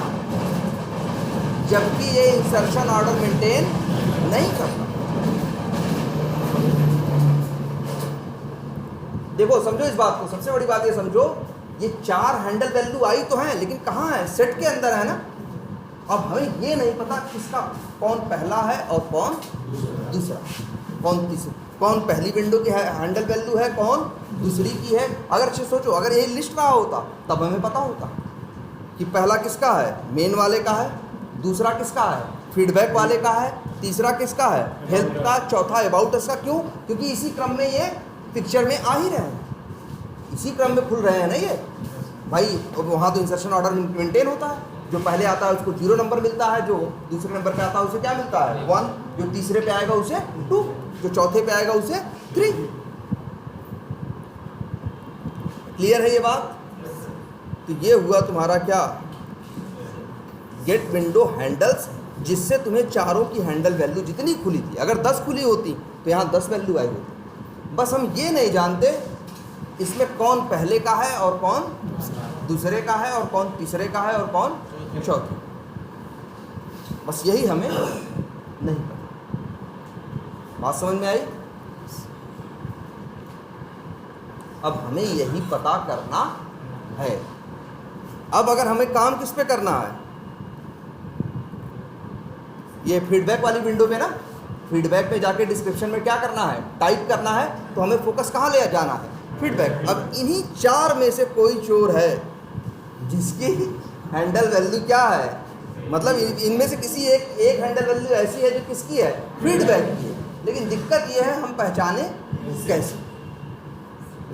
जबकि ये इंसर्शन ऑर्डर मेंटेन नहीं करता। देखो समझो इस बात को, सबसे बड़ी बात ये समझो, ये 4 हैंडल वैल्यू आई तो हैं, लेकिन कहाँ है? सेट के अंदर है ना। अब हमें ये नहीं पता किसका कौन पहला है और कौन दूसरा, कौन तीसरा, कौन पहली विंडो की हैंडल वैल्यू है, कौन दूसरी की है। अगर अच्छे सोचो, अगर ये लिस्ट रहा होता तब हमें पता होता कि पहला किसका है? मेन वाले का है, दूसरा किसका है? फीडबैक वाले का है, तीसरा किसका है? हेल्प का, चौथा अबाउट अस का। क्यों? क्योंकि इसी क्रम में ये पिक्चर में आ ही रहे हैं, इसी क्रम में खुल रहे हैं ना ये भाई। वहाँ तो इंसर्शन ऑर्डर मेंटेन होता है। जो पहले आता है उसको 0 नंबर मिलता है, जो दूसरे नंबर पे आता है उसे क्या मिलता है? 1, जो तीसरे पे आएगा उसे 2, जो चौथे पे आएगा उसे 3। क्लियर है ये बात? तो ये हुआ तुम्हारा क्या? गेट विंडो हैंडल्स, जिससे तुम्हें चारों की हैंडल वैल्यू जितनी खुली थी, अगर 10 खुली होती तो यहाँ 10 वैल्यू आई होती। बस हम ये नहीं जानते इसमें कौन पहले का है और कौन दूसरे का है और कौन तीसरे का है और कौन चौथे। बस यही हमें नहीं पता। बात समझ में आई? अब हमें यही पता करना है। अब अगर हमें काम किस पे करना है? ये फीडबैक वाली विंडो में ना, फीडबैक में जाके डिस्क्रिप्शन में क्या करना है? टाइप करना है। तो हमें फोकस कहाँ ले जाना है? फीडबैक। अब इन्हीं 4 में से कोई चोर है जिसकी हैंडल वैल्यू क्या है? मतलब इनमें से किसी एक हैंडल वैल्यू ऐसी है जो किसकी है? फीडबैक की है। लेकिन दिक्कत ये है हम पहचाने कैसे।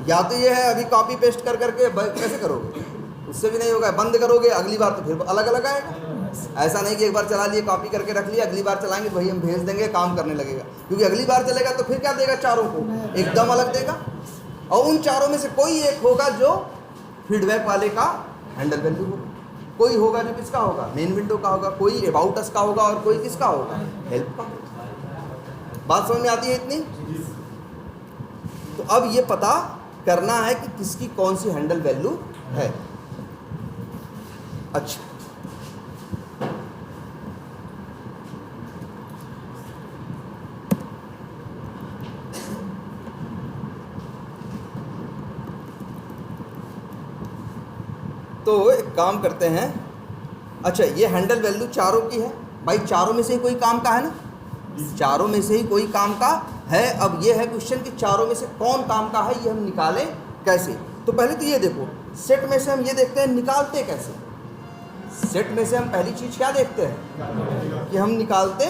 या तो ये है अभी कॉपी पेस्ट कर करके कैसे करोगे, उससे भी नहीं होगा, बंद करोगे अगली बार तो फिर अलग अलग आएगा। ऐसा नहीं कि एक बार चला लिए कॉपी करके रख लिया, अगली बार चलाएंगे वही हम भेज देंगे, काम करने लगेगा, क्योंकि अगली बार चलेगा तो फिर क्या देगा, चारों को एकदम अलग देगा। और उन चारों में से कोई एक होगा जो फीडबैक वाले का हैंडल वैल्यू होगा, कोई होगा जो किसका होगा, मेन विंडो का होगा, कोई अबाउट अस का होगा और कोई किसका होगा, हेल्प का। बात समझ में आती है इतनी? तो अब ये पता करना है कि किसकी कौन सी हैंडल वैल्यू है। अच्छा, तो एक काम करते हैं। अच्छा, ये हैंडल वैल्यू चारों की है भाई, चारों में से ही कोई काम का है ना, चारों में से ही कोई काम का है। अब ये है क्वेश्चन कि चारों में से कौन काम का है, ये हम निकालें कैसे। तो पहले तो ये देखो, सेट में से हम ये देखते हैं निकालते कैसे। सेट में से हम पहली चीज क्या देखते हैं कि हम निकालते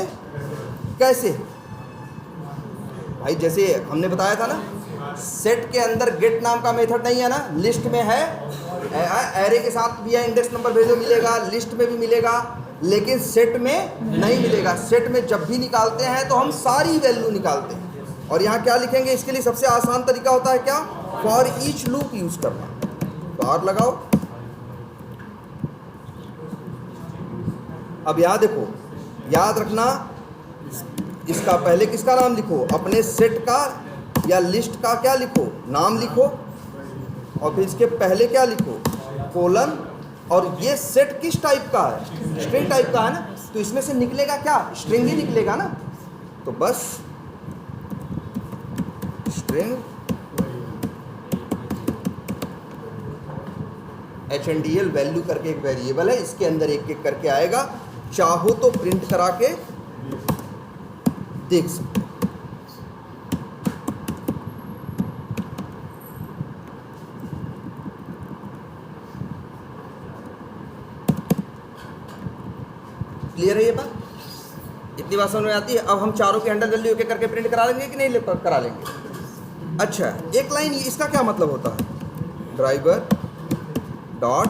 कैसे। भाई जैसे हमने बताया था ना, सेट के अंदर गेट नाम का मेथड नहीं है ना, लिस्ट में है, एरे के साथ भी है, इंडेक्स नंबर भेजो मिलेगा, लिस्ट में भी मिलेगा, लेकिन सेट में नहीं मिलेगा। सेट में जब भी निकालते हैं तो हम सारी वैल्यू निकालते हैं। और यहाँ क्या लिखेंगे, इसके लिए सबसे आसान तरीका होता है क्या, फॉर ईच लूप यूज करना। फॉर लगाओ। अब यहाँ देखो, याद रखना, इसका पहले किसका नाम लिखो, अपने सेट का या लिस्ट का क्या लिखो, नाम लिखो, और फिर इसके पहले क्या लिखो, कोलन। और ये सेट किस टाइप का है, स्ट्रिंग टाइप का है ना, तो इसमें से निकलेगा क्या, स्ट्रिंग ही निकलेगा ना। तो बस स्ट्रिंग HNDL वैल्यू करके एक वेरिएबल है, इसके अंदर एक एक करके आएगा। चाहो तो प्रिंट करा के देख सकते। क्लियर है ये बात? इतनी बात समझ में आती है? अब हम चारों के हैंडल वैल्यू एक एक करके प्रिंट करा लेंगे कि नहीं करा लेंगे। अच्छा, एक लाइन इसका क्या मतलब होता है, driver dot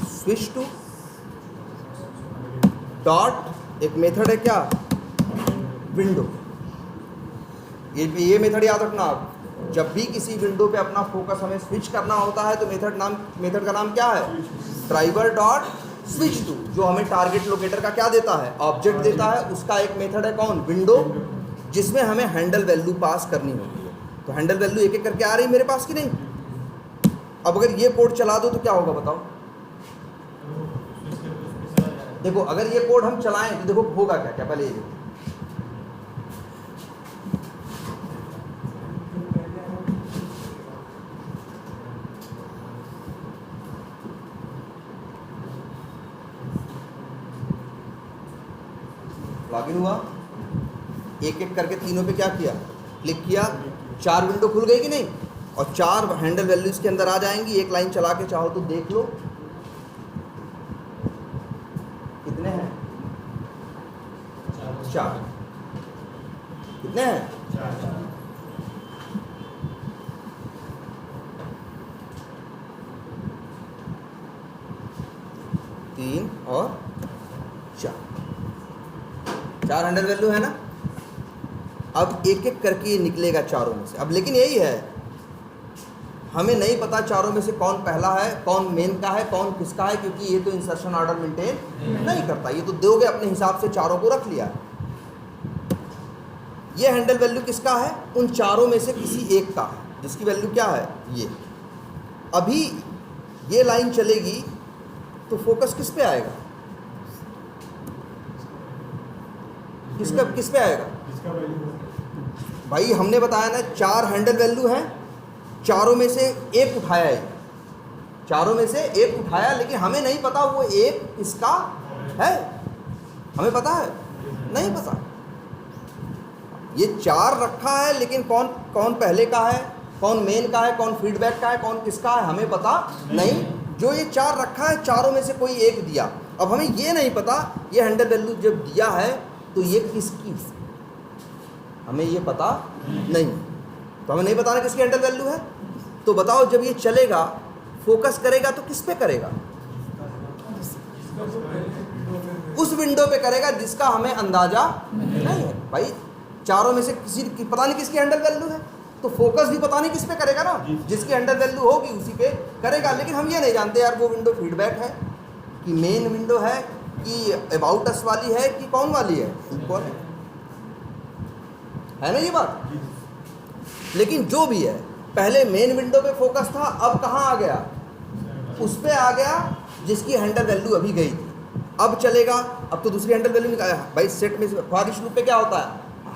switch to dot, एक मेथड है क्या, विंडो। ये मेथड याद रखना आप, जब भी किसी विंडो पे अपना फोकस हमें स्विच करना होता है तो मेथड का नाम क्या है, ड्राइवर डॉट स्विच टू। जो हमें टारगेट लोकेटर का क्या देता है, ऑब्जेक्ट देता है, उसका एक मेथड है कौन, विंडो, जिसमें हमें हैंडल वैल्यू पास करनी होती है। तो हैंडल वैल्यू एक एक करके आ रही मेरे पास कि नहीं। अब अगर ये कोड चला दो तो क्या होगा बताओ। देखो अगर ये कोड हम चलाएं तो देखो होगा क्या क्या, पहले ये देखो। लॉगिन हुआ, एक एक करके तीनों पे क्या किया, क्लिक किया, 4 विंडो खुल गई कि नहीं, और 4 हैंडल वैल्यूज के अंदर आ जाएंगी। एक लाइन चला के चाहो तो देख लो कितने हैं, 4। कितने हैं, 3 और 4 हैंडल वैल्यू है ना। अब एक एक करके ये निकलेगा चारों में से। अब लेकिन यही है, हमें नहीं पता चारों में से कौन पहला है, कौन मेन का है, कौन किसका है, क्योंकि ये तो इंसर्शन ऑर्डर मेंटेन नहीं करता। ये तो दोगे अपने हिसाब से, चारों को रख लिया। ये हैंडल वैल्यू किसका है, उन चारों में से किसी एक का है, जिसकी वैल्यू क्या है, ये। अभी ये लाइन चलेगी तो फोकस किस पे आएगा, किस पे आएगा भाई। हमने बताया ना 4 हैंडल वैल्यू हैं, चारों में से एक उठाया है, चारों में से एक उठाया, लेकिन हमें नहीं पता वो एक किसका है। हमें पता है, नहीं पता। ये 4 रखा है, लेकिन कौन पहले का है, कौन मेन का है, कौन फीडबैक का है, कौन किसका है, हमें पता नहीं। जो ये 4 रखा है, चारों में से कोई एक दिया। अब हमें ये नहीं पता ये हैंडल वैल्यू जब दिया है तो ये किसकी, हमें ये पता नहीं, तो हमें नहीं पता ना किसकी हैंडल वैल्यू है। तो बताओ जब ये चलेगा फोकस करेगा तो किस पे करेगा? उस विंडो पे करेगा जिसका हमें अंदाजा नहीं है। भाई चारों में से किसी की पता नहीं किसकी हैंडल वैल्यू है, तो फोकस भी पता नहीं किस पे करेगा ना, जिसकी हैंडल वैल्यू होगी उसी पे करेगा। लेकिन हम ये नहीं जानते यार वो विंडो फीडबैक है कि मेन विंडो है कि अबाउट अस वाली है कि कौन वाली है, कौन है ना ये बात। लेकिन जो भी है, पहले मेन विंडो पे फोकस था, अब कहाँ आ गया? उस पे आ गया जिसकी हैंडल वैल्यू अभी गई थी। अब चलेगा, अब तो दूसरी हैंडल वैल्यू निकाल। भाई सेट में फॉर ईच लूप पे क्या होता है,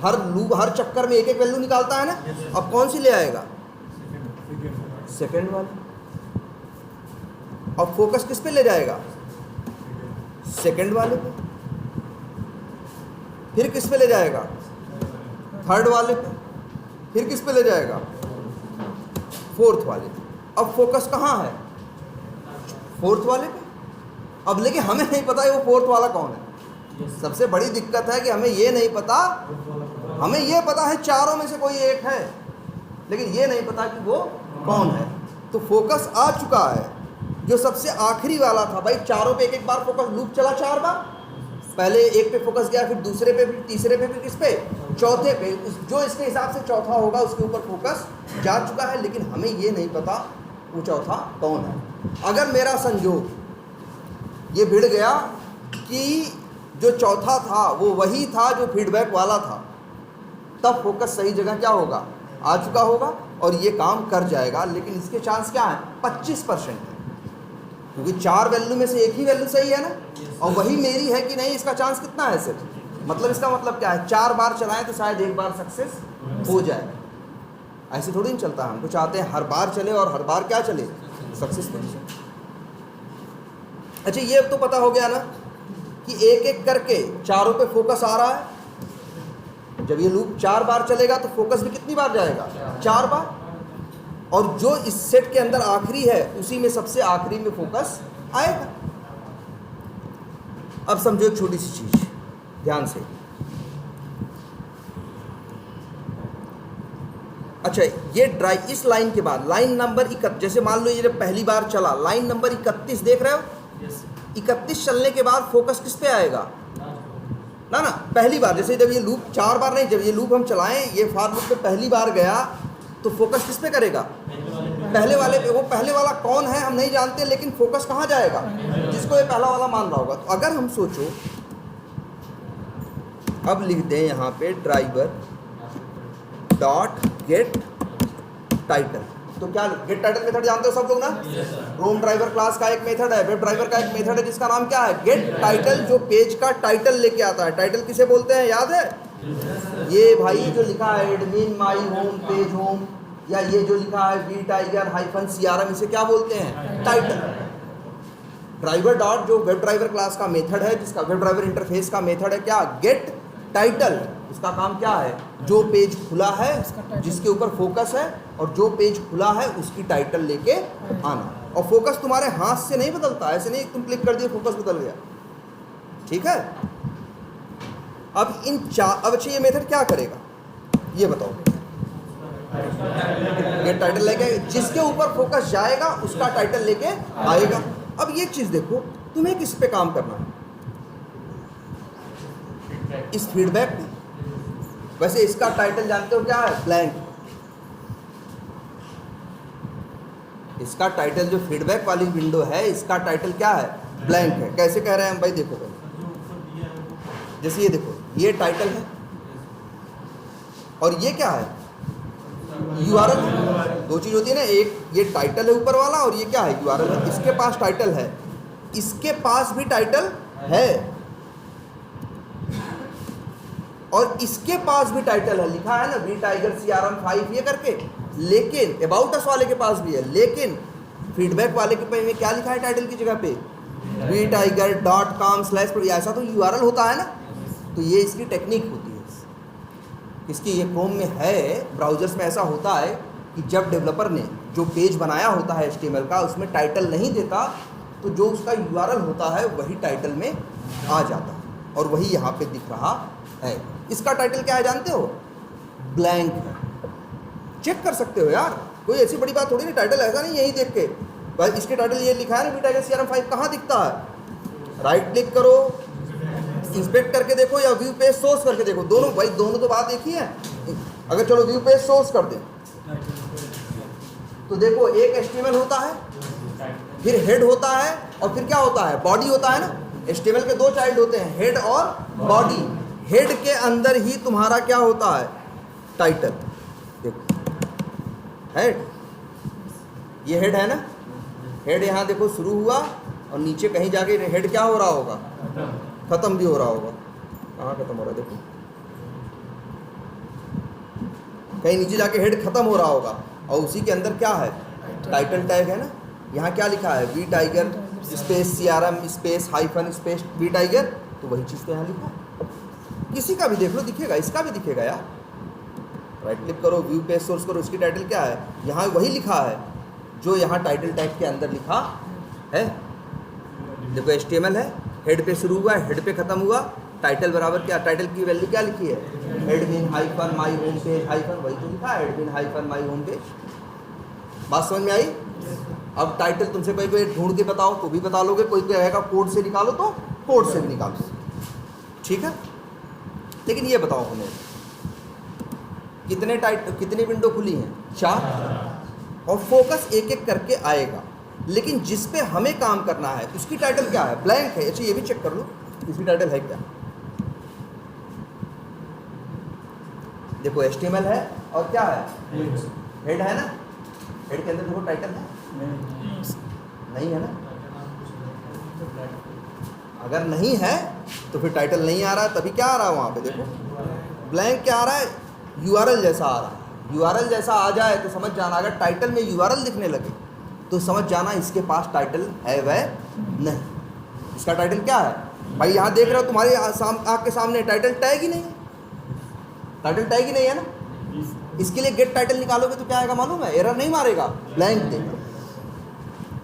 हर चक्कर में एक एक वैल्यू निकालता है ना। अब कौन सी ले आएगा? सेकंड वाली। अब फोकस किस पे ले जाएगा? सेकंड वाले पे। फिर किस पे ले जाएगा? थर्ड वाले पे। फिर किस पे ले जाएगा? फोर्थ वाले पे। अब फोकस कहाँ है? फोर्थ वाले पे। अब लेकिन हमें नहीं पता है वो फोर्थ वाला कौन है। सबसे बड़ी दिक्कत है कि हमें ये नहीं पता। हमें ये पता है चारों में से कोई एक है, लेकिन ये नहीं पता कि वो कौन है। तो फोकस आ चुका है जो सबसे आखिरी वाला था। भाई चारों पे एक एक बार फोकस लूप चला, 4 बार। पहले एक पे फोकस गया, फिर दूसरे पे, फिर तीसरे पे, फिर किस पे? चौथे पे। जो इसके हिसाब से चौथा होगा उसके ऊपर फोकस जा चुका है, लेकिन हमें ये नहीं पता वो चौथा कौन है। अगर मेरा संजोग ये भिड़ गया कि जो चौथा था वो वही था जो फीडबैक वाला था, तब फोकस सही जगह क्या होगा? आ चुका होगा और ये काम कर जाएगा। लेकिन इसके चांस क्या है? 25% है, क्योंकि 4 वैल्यू में से एक ही वैल्यू सही है ना, और वही मेरी है कि नहीं, इसका चांस कितना है सिर्फ। मतलब इसका मतलब क्या है? 4 बार चलाएं तो शायद एक बार सक्सेस हो जाए। ऐसे थोड़ी नहीं चलता। हम तो चाहते हैं हर बार चले और हर बार क्या चले? सक्सेसफुल। अच्छा ये तो पता हो गया ना कि एक एक करके चारों पे फोकस आ रहा है। जब ये लूप 4 बार चलेगा तो फोकस भी कितनी बार जाएगा? 4 बार। और जो इस सेट के अंदर आखिरी है उसी में सबसे आखिरी में फोकस आएगा। अब समझो एक छोटी सी चीज ध्यान से। अच्छा ये इस लाइन के बाद लाइन नंबर 31, जैसे मान लो ये जब पहली बार चला, लाइन नंबर 31 देख रहे हो? 31 चलने के बाद फोकस किस पे आएगा? ना पहली बार। जैसे जब ये लूप 4 बार नहीं, जब ये लूप हम चलाएं, ये फॉर लूप पे पहली बार गया तो फोकस किस पे करेगा? पहले वाले पे। वो पहले वाला कौन है हम नहीं जानते, लेकिन फोकस कहाँ जाएगा? जिसको ये पहला वाला मान रहा होगा। तो अगर हम सोचो, अब लिख दें यहाँ पे ड्राइवर डॉट गेट टाइटल। तो क्या गेट टाइटल मेथड जानते हो सब लोग ना? रोम ड्राइवर क्लास का एक मेथड है, वेब ड्राइवर का एक मेथड है जिसका नाम क्या है? गेट टाइटल, जो पेज का टाइटल लेके आता है। टाइटल किसे बोलते हैं याद है? ये भाई जो लिखा है admin my home page home, या ये जो लिखा है वी टाइगर -CRM, इसे क्या बोलते हैं? टाइटल। ड्राइवर डॉट जो वेब ड्राइवर क्लास का मेथड है, जिसका वेब ड्राइवर इंटरफेस का मेथड है क्या? Get title. उसका काम क्या है? जो पेज खुला है जिसके ऊपर फोकस है और जो पेज खुला है उसकी टाइटल लेके आना। और फोकस तुम्हारे हाथ से नहीं बदलता, ऐसे नहीं तुम क्लिक कर दिए फोकस बदल गया। ठीक है। अब अब अच्छा ये मेथड क्या करेगा ये बताओ? गेट टाइटल लेके जिसके ऊपर फोकस जाएगा उसका टाइटल लेके आएगा। अब ये चीज देखो, तुम्हें किस पे काम करना है? इस फीडबैक में। वैसे इसका टाइटल जानते हो क्या है? ब्लैंक। इसका टाइटल जो फीडबैक वाली विंडो है, इसका टाइटल क्या है? ब्लैंक है। कैसे कह रहे हैं हम भाई? देखो भाई, जैसे ये देखो, ये टाइटल है और ये क्या है? URL है। दो चीज होती है ना, एक ये टाइटल है ऊपर वाला और ये क्या है? URL है। इसके पास टाइटल है, इसके पास भी टाइटल है और इसके पास भी टाइटल है। लिखा है ना वी टाइगर CRM 5 ये करके। लेकिन अबाउट अस वाले के पास भी है, लेकिन फीडबैक वाले के पे में क्या लिखा है टाइटल की जगह पे? vtiger.com/, ऐसा तो URL होता है ना। तो ये इसकी टेक्निक होती है। इसकी ये क्रोम में है, ब्राउजर्स में ऐसा होता है कि जब डेवलपर ने जो पेज बनाया होता है HTML का, उसमें टाइटल नहीं देता, तो जो उसका URL होता है वही टाइटल में आ जाता है और वही यहाँ पे दिख रहा है। इसका टाइटल क्या है जानते हो? ब्लैंक है। चेक कर सकते हो यार, कोई ऐसी बड़ी बात थोड़ी नहीं, टाइटल ऐसा नहीं यही देख के भाई इसके टाइटल ये लिखा है ना V टाइगर CRM5 कहाँ दिखता है, राइट क्लिक करो, इंस्पेक्ट करके देखो या व्यू पेज सोर्स करके देखो, दोनों भाई दोनों तो बात एक ही है। अगर चलो व्यू पेज सोर्स कर दें तो देखो एक HTML होता है, फिर हेड होता है और फिर क्या होता है, बॉडी होता है ना। HTML के दो चाइल्ड होते हैं, हेड और बॉडी। हेड के अंदर ही तुम्हारा क्या होता है, टाइटल। देखो हेड, ये हेड है ना, हेड यहाँ देखो शुरू हुआ और नीचे कहीं जाके हेड क्या हो रहा होगा, खत्म भी हो रहा होगा। कहाँ खत्म हो रहा है, देखो कहीं नीचे जाके हेड खत्म हो रहा होगा और उसी के अंदर क्या है, टाइटल टैग है ना। यहाँ क्या लिखा है, V tiger space CRM space hyphen space V tiger, तो वही चीज़ तो यहाँ लिखा है। किसी का भी देख लो दिखेगा, इसका भी दिखेगा यार। राइट क्लिक करो, व्यू पेज सोर्स करो, इसकी टाइटल क्या है, यहाँ वही लिखा है जो यहाँ टाइटल टैग के अंदर लिखा है। देखो HTML है, हेड पे शुरू हुआ, हेड पे खत्म हुआ, टाइटल बराबर क्या, टाइटल की वैल्यू क्या लिखी है, admin hyphen my home page hyphen, वही तो लिखा है admin hyphen my home page. बात समझ में आई। अब टाइटल तुमसे कोई ढूंढ के बताओ तो भी बता लोगे, कोई कहेगा कोड से निकालो तो कोड से भी निकालो, ठीक है। लेकिन ये बताओ हमें कितने विंडो खुली हैं, 4, और फोकस एक एक करके आएगा, लेकिन जिस पे हमें काम करना है उसकी टाइटल क्या है, ब्लैंक है। अच्छा ये भी चेक कर लो इसकी टाइटल है क्या। देखो HTML है और क्या है, हेड है ना, हेड के अंदर देखो टाइटल है, नहीं है ना। अगर नहीं है तो फिर टाइटल नहीं आ रहा है, तभी क्या आ रहा है वहाँ पे, देखो ब्लैंक क्या आ रहा है, URL जैसा आ रहा है। URL जैसा आ जाए तो समझ जाना, अगर टाइटल में URL दिखने लगे तो समझ जाना इसके पास टाइटल है वह नहीं। इसका टाइटल क्या है भाई, यहाँ देख रहे हो तुम्हारे आँख के सामने टाइटल टैग ही नहीं है, टाइटल टैग ही नहीं है ना। इसके लिए गेट टाइटल निकालोगे तो क्या आएगा मालूम है, एरर नहीं मारेगा, ब्लैंक देगा।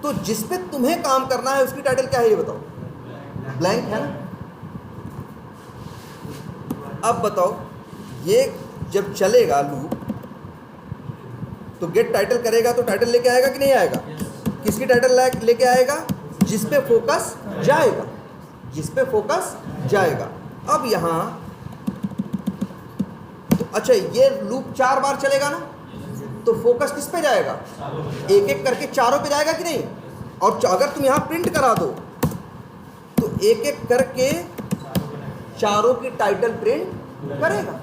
तो जिस पे तुम्हें काम करना है उसकी टाइटल क्या है ये बताओ, ब्लैंक है ना। अब बताओ ये जब चलेगा लूप तो गेट टाइटल करेगा तो टाइटल लेके आएगा कि नहीं आएगा, किसकी टाइटल लेके आएगा, जिस पे फोकस जाएगा, जिस पे फोकस जाएगा। अब यहाँ तो अच्छा ये लूप 4 बार चलेगा ना, तो फोकस किस पे जाएगा, एक एक करके चारों पे जाएगा कि नहीं। और अगर तुम यहाँ प्रिंट करा दो तो एक एक करके चारों की टाइटल प्रिंट करेगा।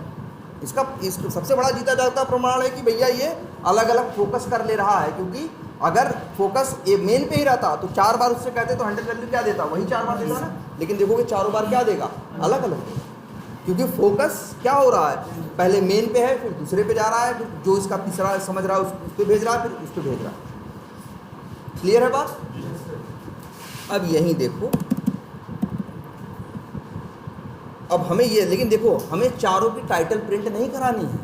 इसका सबसे बड़ा जीता जाता प्रमाण है कि भैया ये अलग अलग फोकस कर ले रहा है, क्योंकि अगर फोकस ये मेन पे ही रहता तो 4 बार उससे कहते तो हैंडल वैल्यू क्या देता, वही 4 बार देता ना। लेकिन देखोगे चारों बार क्या देगा, अलग अलग, क्योंकि फोकस क्या हो रहा है, पहले मेन पे है, फिर दूसरे पे जा रहा है, फिर जो इसका तीसरा समझ रहा है उस पर भेज रहा है, फिर उस पर भेज रहा है। क्लियर है बात। अब यहीं देखो, अब हमें ये, लेकिन देखो हमें चारों की टाइटल प्रिंट नहीं करानी है,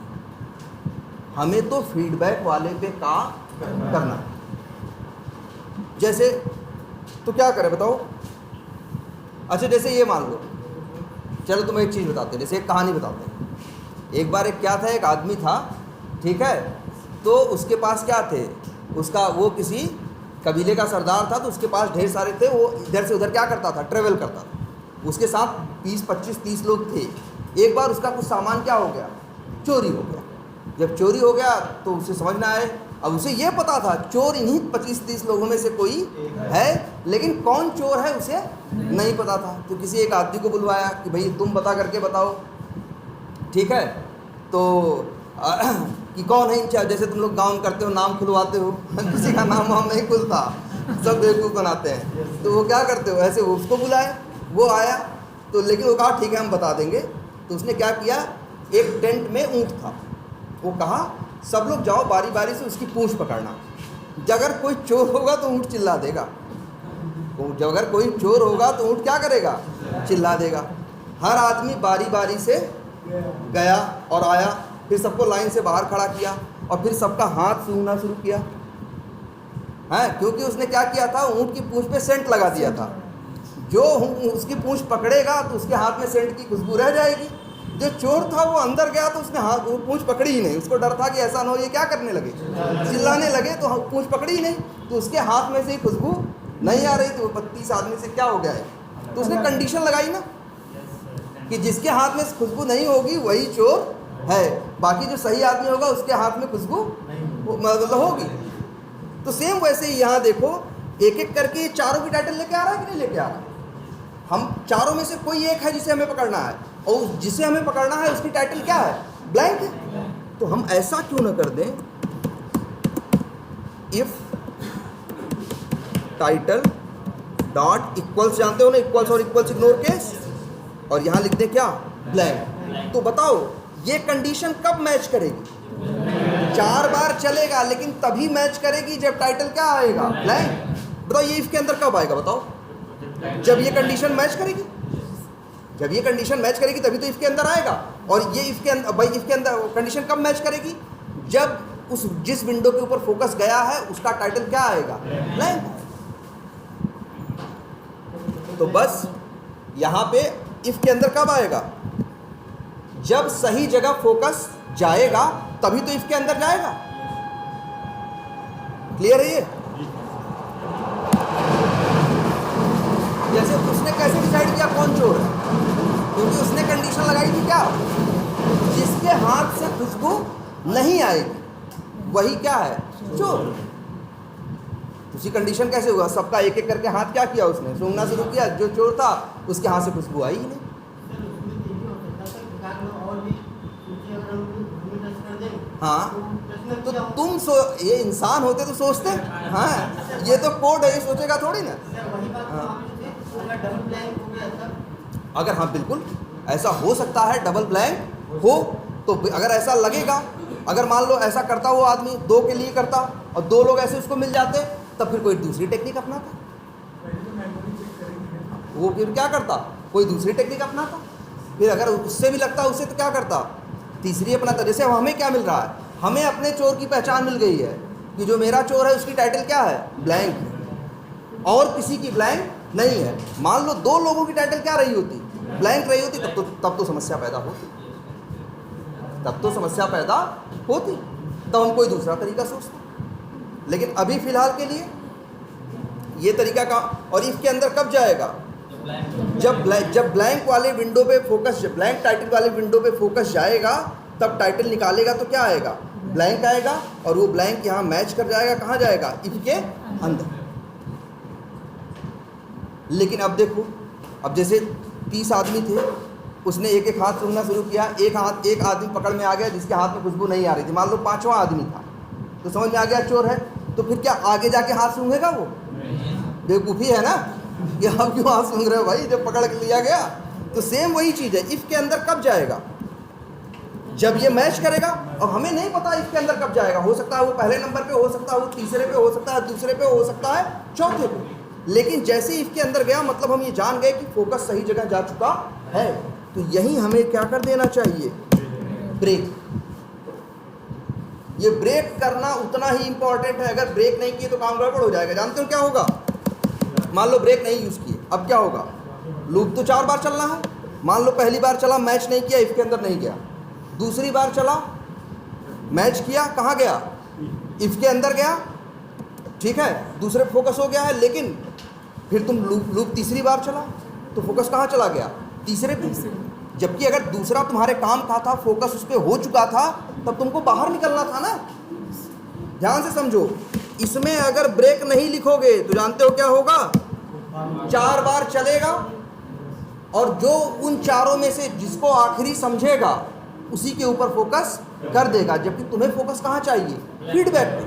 हमें तो फीडबैक वाले पे काम करना है। जैसे तो क्या करें बताओ। अच्छा जैसे ये मान लो, चलो तुम्हें एक चीज़ बताते हैं, जैसे एक कहानी बताते हैं। एक बार एक क्या था, एक आदमी था, ठीक है, तो उसके पास क्या थे, उसका वो किसी कबीले का सरदार था, तो उसके पास ढेर सारे थे, वो इधर से उधर क्या करता था, ट्रेवल करता था। उसके साथ 20, 25, 30 लोग थे। एक बार उसका कुछ सामान क्या हो गया, चोरी हो गया। जब चोरी हो गया तो उसे समझ ना आए, अब उसे ये पता था चोर इन्हीं 25-30 लोगों में से कोई है, लेकिन कौन चोर है उसे नहीं पता था। तो किसी एक आदमी को बुलवाया कि भाई तुम पता करके बताओ, ठीक है। तो कि कौन है इंचार्ज, जैसे तुम लोग गाँव में करते हो, नाम खुलवाते हो, किसी का नाम वाम नहीं खुलता, सब बेवकूफ़ बनाते हैं। तो वो क्या करते हो, ऐसे उसको बुलाए, वो आया, तो लेकिन वो कहा ठीक है हम बता देंगे। तो उसने क्या किया, एक टेंट में ऊँट था, वो कहा सब लोग जाओ बारी बारी से उसकी पूंछ पकड़ना, अगर कोई चोर होगा तो ऊँट चिल्ला देगा, जब अगर कोई चोर होगा तो ऊँट क्या करेगा, चिल्ला देगा। हर आदमी बारी बारी से गया और आया, फिर सबको लाइन से बाहर खड़ा किया और फिर सबका हाथ सूंघना शुरू किया, है क्योंकि उसने क्या किया था, ऊँट की पूंछ पे सेंट लगा दिया था। जो उसकी पूंछ पकड़ेगा तो उसके हाथ में सेंट की खुशबू रह जाएगी। जो चोर था वो अंदर गया तो उसने हाथ पूंछ पकड़ी ही नहीं, उसको डर था कि ऐसा ना हो ये क्या करने लगे, चिल्लाने लगे, तो पूंछ पकड़ी ही नहीं, तो उसके हाथ में से ही खुशबू नहीं आ रही, तो 32 आदमी से क्या हो गया है, तो उसने कंडीशन लगाई ना कि जिसके हाथ में खुशबू नहीं होगी वही चोर है, बाकी जो सही आदमी होगा उसके हाथ में खुशबू मतलब होगी। तो सेम वैसे ही यहाँ देखो, एक एक करके चारों की टाइटल लेके आ रहा है कि नहीं लेके आ रहा, हम चारों में से कोई एक है जिसे हमें पकड़ना है, और जिसे हमें पकड़ना है उसकी टाइटल क्या है, ब्लैंक है। तो हम ऐसा क्यों ना कर दें, इफ टाइटल डॉट इक्वल्स, जानते हो ना इक्वल्स और इक्वल्स इग्नोर केस, और यहां लिख दें क्या, ब्लैंक। तो बताओ ये कंडीशन कब मैच करेगी, 4 बार चलेगा लेकिन तभी मैच करेगी जब टाइटल क्या आएगा, ब्लैंक। बताओ ये इफ के अंदर कब आएगा, बताओ जब ये कंडीशन मैच करेगी, जब ये कंडीशन मैच करेगी तभी तो इफ के अंदर आएगा। और ये इफ के अंदर, भाई इफ के अंदर कंडीशन कब मैच करेगी, जब उस जिस विंडो के ऊपर फोकस गया है उसका टाइटल क्या आएगा, ब्लैंक। तो बस यहां पे इफ के अंदर कब आएगा, जब सही जगह फोकस जाएगा तभी तो इफ के अंदर जाएगा। क्लियर है ये, जैसे उसने कैसे डिसाइड किया कौन चोर है, क्योंकि उसने कंडीशन लगाई थी क्या, जिसके हाथ से खुशबू नहीं आएगी वही क्या है, चोर। उसी कंडीशन कैसे हुआ, सबका एक एक करके हाथ क्या किया, उसने सूंघना शुरू किया, जो चोर था उसके हाथ से खुशबू आई ही नहीं। हाँ तो तुम ये इंसान होते तो सोचते, हाँ ये तो कोड है, ये सोचेगा थोड़ी ना। हाँ। अगर हाँ बिल्कुल ऐसा हो सकता है, डबल ब्लैंक हो तो अगर ऐसा लगेगा, अगर मान लो ऐसा करता वो आदमी 2 के लिए करता और 2 लोग ऐसे उसको मिल जाते, तब फिर कोई दूसरी टेक्निक अपनाता, वो फिर क्या करता, कोई दूसरी टेक्निक अपनाता, फिर अगर उससे भी लगता उससे तो क्या करता, तीसरी अपनाता। जैसे हमें क्या मिल रहा है, हमें अपने चोर की पहचान मिल गई है कि जो मेरा चोर है उसकी टाइटल क्या है, ब्लैंक, और किसी की ब्लैंक नहीं है। मान लो 2 लोगों की टाइटल क्या रही होती, ब्लैंक रही होती, तब तो समस्या पैदा होती, तब तो समस्या पैदा होती, तब हम कोई दूसरा तरीका सोचते। लेकिन अभी फिलहाल के लिए ये तरीका का, और इफ के अंदर कब जाएगा, जब ब्लैंक वाले विंडो पे फोकस, जब ब्लैंक टाइटल वाले विंडो पे फोकस जाएगा तब टाइटल निकालेगा तो क्या आएगा, ब्लैंक आएगा, और वो ब्लैंक यहाँ मैच कर जाएगा, कहाँ जाएगा, इफ के अंदर। लेकिन अब देखो, अब जैसे 30 आदमी थे, उसने एक एक हाथ सूंघना शुरू किया, एक आदमी पकड़ में आ गया जिसके हाथ में खुशबू नहीं आ रही थी, मान लो 5वां आदमी था, तो समझ में आ गया चोर है, तो फिर क्या आगे जाके हाथ सूंघेगा वो, बेवकूफ़ी है ना, कि आप क्यों हाथ सूंघ रहे हो भाई, जब पकड़ के लिया गया। तो सेम वही चीज़ है, इफ के अंदर कब जाएगा, जब ये मैच करेगा। और हमें नहीं पता इफ के अंदर कब जाएगा, हो सकता है वो पहले नंबर पे, हो सकता है वो तीसरे पे, हो सकता है दूसरे पे, हो सकता है चौथे पे। लेकिन जैसे इफ के अंदर गया मतलब हम ये जान गए कि फोकस सही जगह जा चुका है। तो यही हमें क्या कर देना चाहिए, ब्रेक। ये ब्रेक करना उतना ही इंपॉर्टेंट है, अगर ब्रेक नहीं किए तो काम गड़बड़ हो जाएगा। जानते हो क्या होगा, मान लो ब्रेक नहीं यूज किए, अब क्या होगा, लूप तो 4 बार चलना है, मान लो पहली बार चला मैच नहीं किया, इफ के अंदर नहीं गया, दूसरी बार चला मैच किया, कहाँ गया, इफ के अंदर गया, ठीक है, दूसरे फोकस हो गया है। लेकिन फिर तुम लूप तीसरी बार चला तो फोकस कहाँ चला गया, तीसरे पे। जबकि अगर दूसरा तुम्हारे काम का था, फोकस उस पर हो चुका था, तब तुमको बाहर निकलना था ना। ध्यान से समझो, इसमें अगर ब्रेक नहीं लिखोगे तो जानते हो क्या होगा, 4 बार चलेगा, और जो उन चारों में से जिसको आखिरी समझेगा उसी के ऊपर फोकस कर देगा। जबकि तुम्हें फोकस कहाँ चाहिए, फीडबैक पे,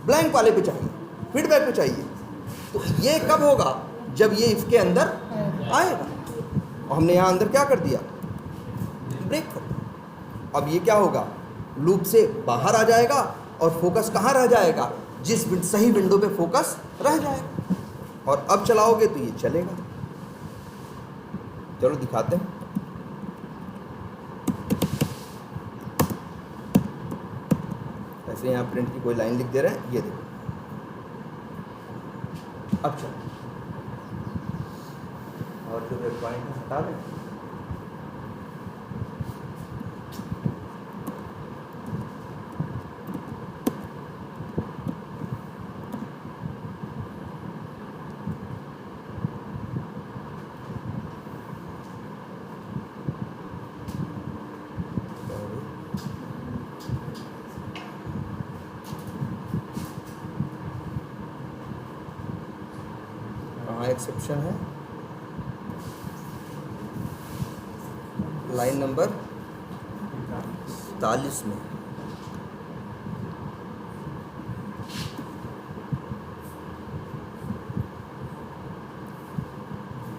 ब्लैंक वाले पे चाहिए, फीडबैक पे चाहिए। तो ये कब होगा, जब ये इफ के अंदर आएगा। और हमने यहाँ अंदर क्या कर दिया, ब्रेक कर। अब ये क्या होगा, लूप से बाहर आ जाएगा और फोकस कहाँ रह जाएगा, जिस सही विंडो पे फोकस रह जाएगा। और अब चलाओगे तो ये चलेगा। चलो दिखाते हैं। ऐसे यहाँ प्रिंट की कोई लाइन लिख दे रहे हैं, ये देखो। अब चलो, और जो ब्रेक पॉइंट है हटा दें। एक्सेप्शन है लाइन नंबर 43 में।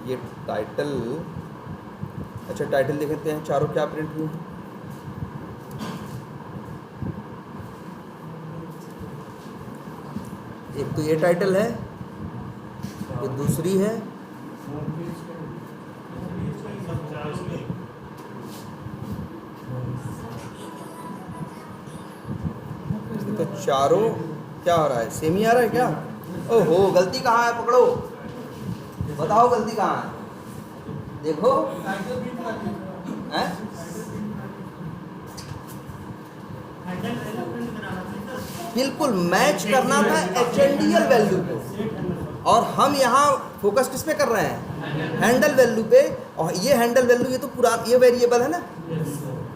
ये टाइटल, अच्छा टाइटल देखते हैं चारों क्या प्रिंट हुए हैं। एक तो ये टाइटल है, ये दूसरी है, तो चारों क्या हो रहा है, सेम ही आ रहा है क्या? ओहो, गलती कहाँ है, पकड़ो, बताओ गलती कहाँ है, देखो हैं? बिल्कुल मैच करना था HNDL वैल्यू को, और हम यहाँ फोकस किस पे कर रहे हैं, हैंडल वैल्यू पे। और ये हैंडल वैल्यू, ये तो पुराना, ये वेरिएबल है ना,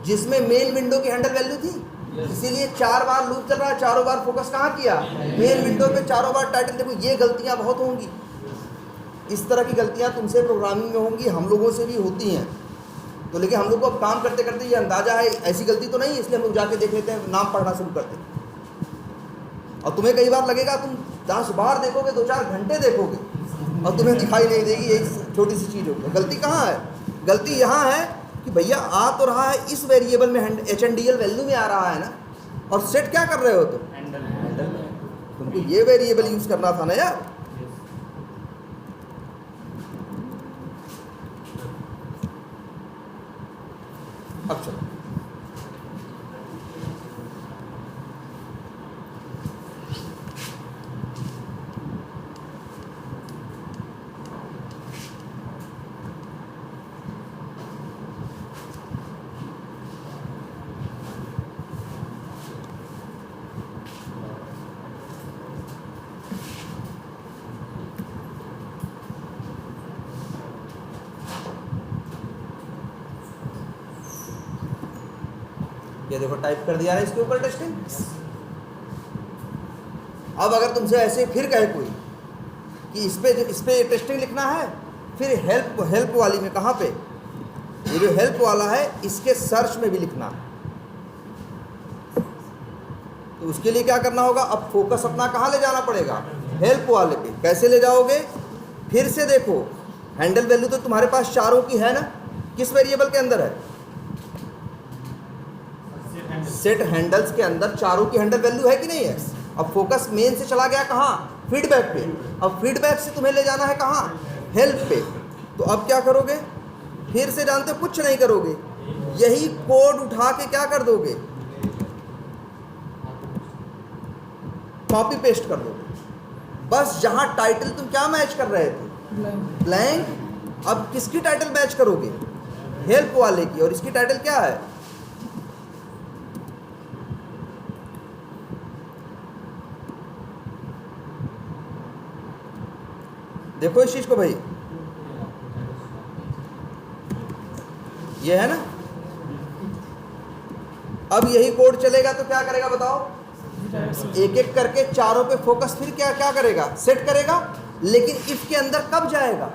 जिसमें मेन विंडो की हैंडल वैल्यू थी, इसीलिए 4 बार लूप चल रहा है, चारों बार फोकस कहाँ किया, मेन विंडो पे, चारों बार टाइटल। देखो ये गलतियाँ बहुत होंगी, इस तरह की गलतियाँ तुमसे प्रोग्रामिंग में होंगी, हम लोगों से भी होती हैं। तो लेकिन हम लोग को अब काम करते करते ये अंदाजा है ऐसी गलती तो नहीं, इसलिए हम लोग जाके देख लेते हैं, नाम पढ़ना शुरू करते हैं। और तुम्हें कई बार लगेगा, तुम 10 बार देखोगे, 2-4 घंटे देखोगे, और तुम्हें दिखाई नहीं देगी, यही छोटी सी चीज़ होगी। गलती कहाँ है, गलती यहाँ है कि भैया आ तो रहा है इस वेरिएबल में, HNDL वैल्यू में आ रहा है ना, और सेट क्या कर रहे हो तुम, हैंडल में। तुमको ये वेरिएबल यूज़ करना था ना यार। अब चलो, ये देखो टाइप कर दिया है इसके ऊपर टेस्टिंग। अब अगर तुमसे ऐसे फिर कहे कोई कि इस पे टेस्टिंग लिखना है, फिर हेल्प वाली में, कहाँ पे, ये जो हेल्प वाला है इसके सर्च में भी लिखना है, तो उसके लिए क्या करना होगा, अब फोकस अपना कहाँ ले जाना पड़ेगा, हेल्प वाले पे। कैसे ले जाओगे, फिर से देखो, हैंडल वैल्यू तो तुम्हारे पास चारों की है ना, किस वेरिएबल के अंदर है, सेट हैंडल्स के अंदर चारों की हैंडल वैल्यू है कि नहीं है। अब फोकस मेन से चला गया कहाँ, फीडबैक पे, अब फीडबैक से तुम्हें ले जाना है कहाँ, हेल्प पे। तो अब क्या करोगे, फिर से जानते हो कुछ नहीं करोगे, यही कोड उठा के क्या कर दोगे, कॉपी पेस्ट कर दोगे। बस जहां टाइटल तुम क्या मैच कर रहे थे, ब्लैंक, अब किसकी टाइटल मैच करोगे, हेल्प वाले की, और इसकी टाइटल क्या है, देखो इस चीज को भाई, ये है ना। अब यही कोड चलेगा तो क्या करेगा बताओ, एक एक करके चारों पे फोकस फिर क्या क्या करेगा, सेट करेगा। लेकिन इफ के अंदर कब जाएगा,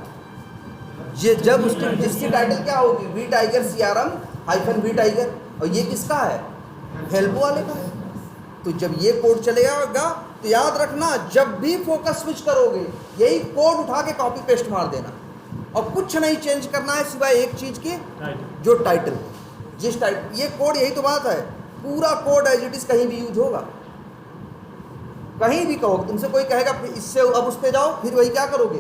ये जब उसकी जिसकी टाइटल क्या होगी, vtiger CRM -V tiger, और ये किसका है, हेल्प वाले का है। तो जब ये कोड चलेगा तो याद रखना, जब भी फोकस स्विच करोगे यही कोड उठा के कॉपी पेस्ट मार देना, और कुछ नहीं चेंज करना है सिवाय एक चीज के, जो टाइटल, जिस टाइटल, ये कोड, यही तो बात है, पूरा कोड एज इट इज कहीं भी यूज होगा, कहीं भी कहोगे। तुमसे कोई कहेगा इससे अब उस पे जाओ, फिर वही क्या करोगे,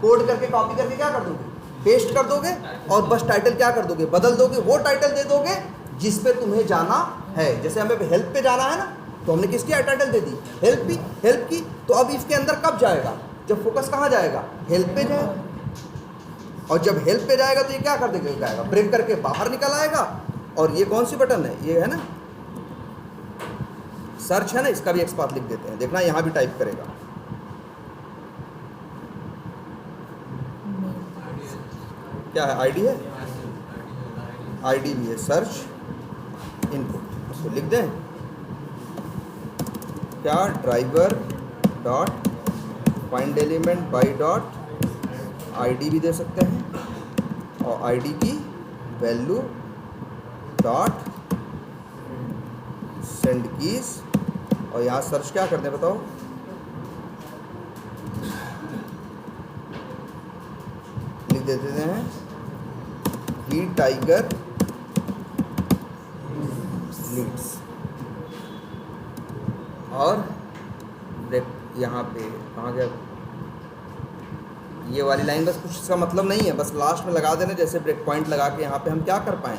कोड करके कॉपी करके क्या कर दोगे, पेस्ट कर दोगे, और बस टाइटल क्या कर दोगे, बदल दोगे, वो टाइटल दे दोगे जिस पे तुम्हें जाना है। जैसे हमें हेल्प पे जाना है ना, तो हमने किसकी टाइटल दे दी, हेल्प की। तो अब इसके अंदर कब जाएगा, जब फोकस कहाँ जाएगा, हेल्प पे जाएगा। और जब हेल्प पे जाएगा तो ये क्या कर देगा, ब्रेक करके बाहर निकल आएगा। और ये कौन सी बटन है, ये है ना सर्च है ना, इसका भी एक्सपाथ लिख देते हैं, देखना यहाँ भी टाइप करेगा, क्या है, आईडी है, आईडी भी है, सर्च इनपुट, इसको लिख दें क्या, driver dot find element by dot ID भी दे सकते हैं, और आईडी की वैल्यू डॉट सेंड कीज, और यहाँ सर्च क्या करते हैं बताओ, लिख देते हैं ही टाइगर लीड्स, और ब्रेक यहाँ पे कहाँ गया, ये वाली लाइन बस कुछ इसका मतलब नहीं है, बस लास्ट में लगा देना जैसे ब्रेक पॉइंट लगा के यहाँ पे हम क्या कर पाएँ।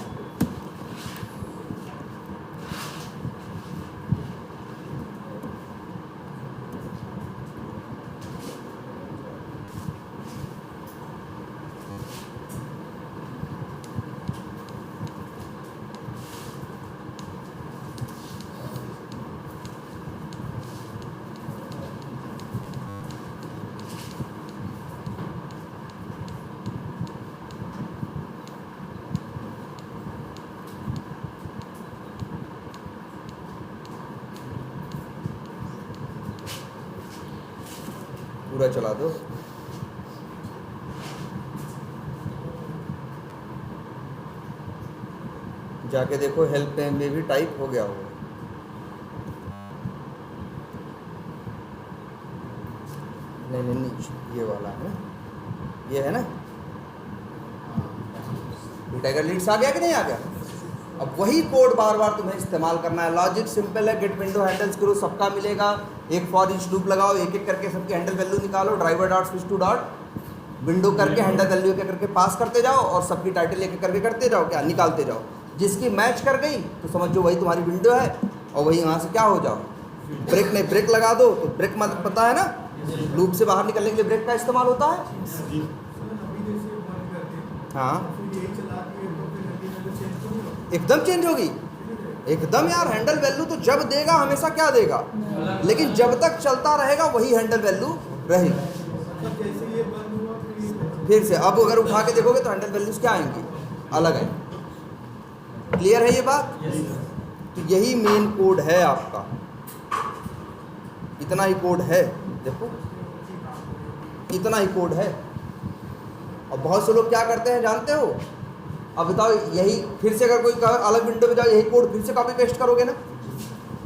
पूरा चला दो। जाके देखो हेल्प में भी टाइप हो गया होगा। नहीं, ये वाला है ना, ये है ना, टाइगर लीड्स आ गया कि नहीं आ गया। अब वही कोड बार बार तुम्हें इस्तेमाल करना है। लॉजिक सिंपल है, गेट विंडो हैंडल्स करो, सबका मिलेगा, एक फॉर ईच लूप लगाओ, एक एक करके सबकी हैंडल वैल्यू निकालो, driver dot switch to dot window करके हैंडल वैल्यू एक करके पास करते जाओ, और सबकी टाइटल एक एक करके करते जाओ, क्या निकालते जाओ। जिसकी मैच कर गई तो समझो वही तुम्हारी विंडो है, और वही वहाँ से क्या हो जाओ, ब्रेक नहीं, ब्रेक लगा दो तो ब्रेक मतलब पता है ना, लूप से बाहर निकलने के लिए ब्रेक का इस्तेमाल होता है। हाँ एकदम चेंज होगी, एकदम यार। हैंडल वैल्यू तो जब देगा हमेशा क्या देगा, लेकिन जब तक चलता रहेगा वही हैंडल वैल्यू रहेगी। फिर से अब अगर उठा के देखोगे तो हैंडल वैल्यूज क्या आएंगी, अलग है। क्लियर है ये बात। तो यही मेन कोड है आपका, इतना ही कोड है, देखो इतना ही कोड है। और बहुत से लोग क्या करते हैं जानते हो, अब बताओ यही फिर से अगर कोई अलग विंडो में जाओ, यही कोड फिर से कॉपी पेस्ट करोगे ना,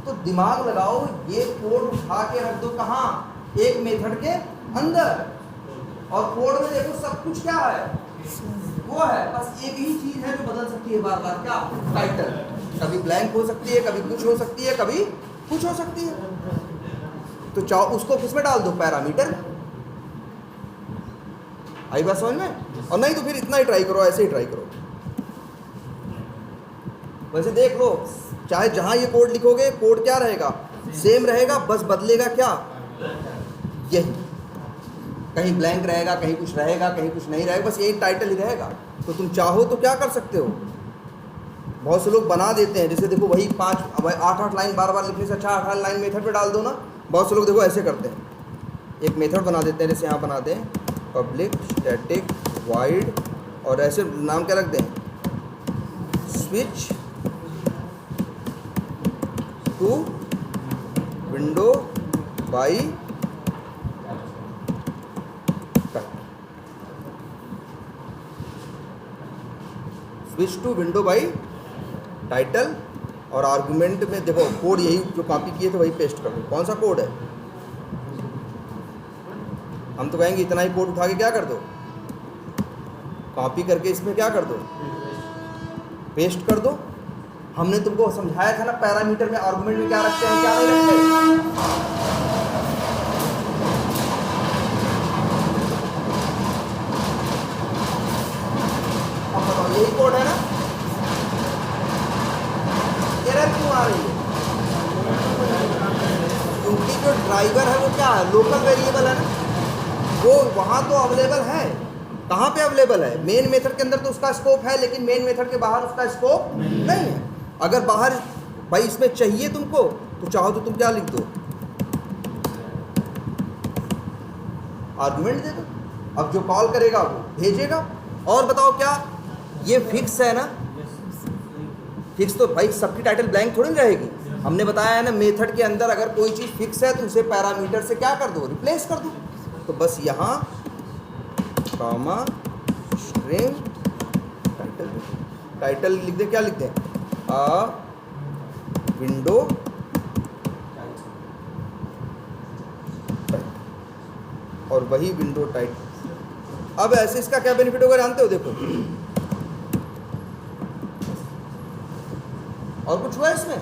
तो दिमाग लगाओ, ये कोड उठा के रख दो कहाँ, एक मेथड के अंदर, और कोड में देखो सब कुछ क्या है, वो है बस एक ही चीज है जो बदल सकती है बार बार, क्या, टाइटल। कभी ब्लैंक हो सकती है, कभी कुछ हो सकती है, कभी कुछ हो सकती है। तो चाहो उसको किसमें डाल दो, पैरामीटर। आई बात समझ में। और नहीं तो फिर इतना ही ट्राई करो, ऐसे ही ट्राई करो। वैसे देख लो, चाहे जहां ये कोड लिखोगे कोड क्या रहेगा, सेम रहेगा, बस बदलेगा क्या, यही, कहीं ब्लैंक रहेगा, कहीं कुछ रहेगा, कहीं कुछ नहीं रहेगा, बस यही टाइटल ही रहेगा। तो तुम चाहो तो क्या कर सकते हो, बहुत से लोग बना देते हैं, जैसे देखो वही 8 लाइन बार बार लिखने से अच्छा 8 लाइन मेथड पे डाल दो ना। बहुत से लोग देखो ऐसे करते हैं, एक मेथड बना देते हैं, जैसे यहाँ बनाते हैं पब्लिक स्टैटिक वाइड, और ऐसे नाम क्या रख दें, switch to window by switch to window by title, और आर्गुमेंट में देखो कोड यही जो कॉपी किए थे वही पेस्ट कर दो। कौन सा कोड है, हम तो कहेंगे इतना ही कोड उठा के क्या कर दो, कॉपी करके इसमें क्या कर दो, पेस्ट कर दो। हमने तुमको समझाया था ना पैरामीटर में आर्गुमेंट में क्या रखते हैं क्या नहीं रखते। अब बताओ यही कोड है ना, एरर क्यों आ रही है, क्योंकि जो ड्राइवर है वो क्या है, लोकल वेरिएबल है ना, वो वहाँ तो अवेलेबल है। कहाँ पे अवेलेबल है, मेन मेथड के अंदर तो उसका स्कोप है, लेकिन मेन मेथड के बाहर उसका स्कोप नहीं है। अगर बाहर भाई इसमें चाहिए तुमको, तो चाहो तो तुम क्या लिख दो, आर्गुमेंट दे दो। अब जो कॉल करेगा वो भेजेगा। और बताओ क्या ये फिक्स है ना, फिक्स तो भाई सबकी टाइटल ब्लैंक थोड़ी रहेगी। हमने बताया है ना मेथड के अंदर अगर कोई चीज़ फिक्स है तो उसे पैरामीटर से क्या कर दो, रिप्लेस कर दो। तो बस यहाँ कॉमा स्ट्रिंग टाइटल। टाइटल लिख दे, क्या लिखते हैं, विंडो और वही विंडो टाइटल। अब ऐसे इसका क्या बेनिफिट होगा जानते हो, देखो और कुछ हुआ इसमें,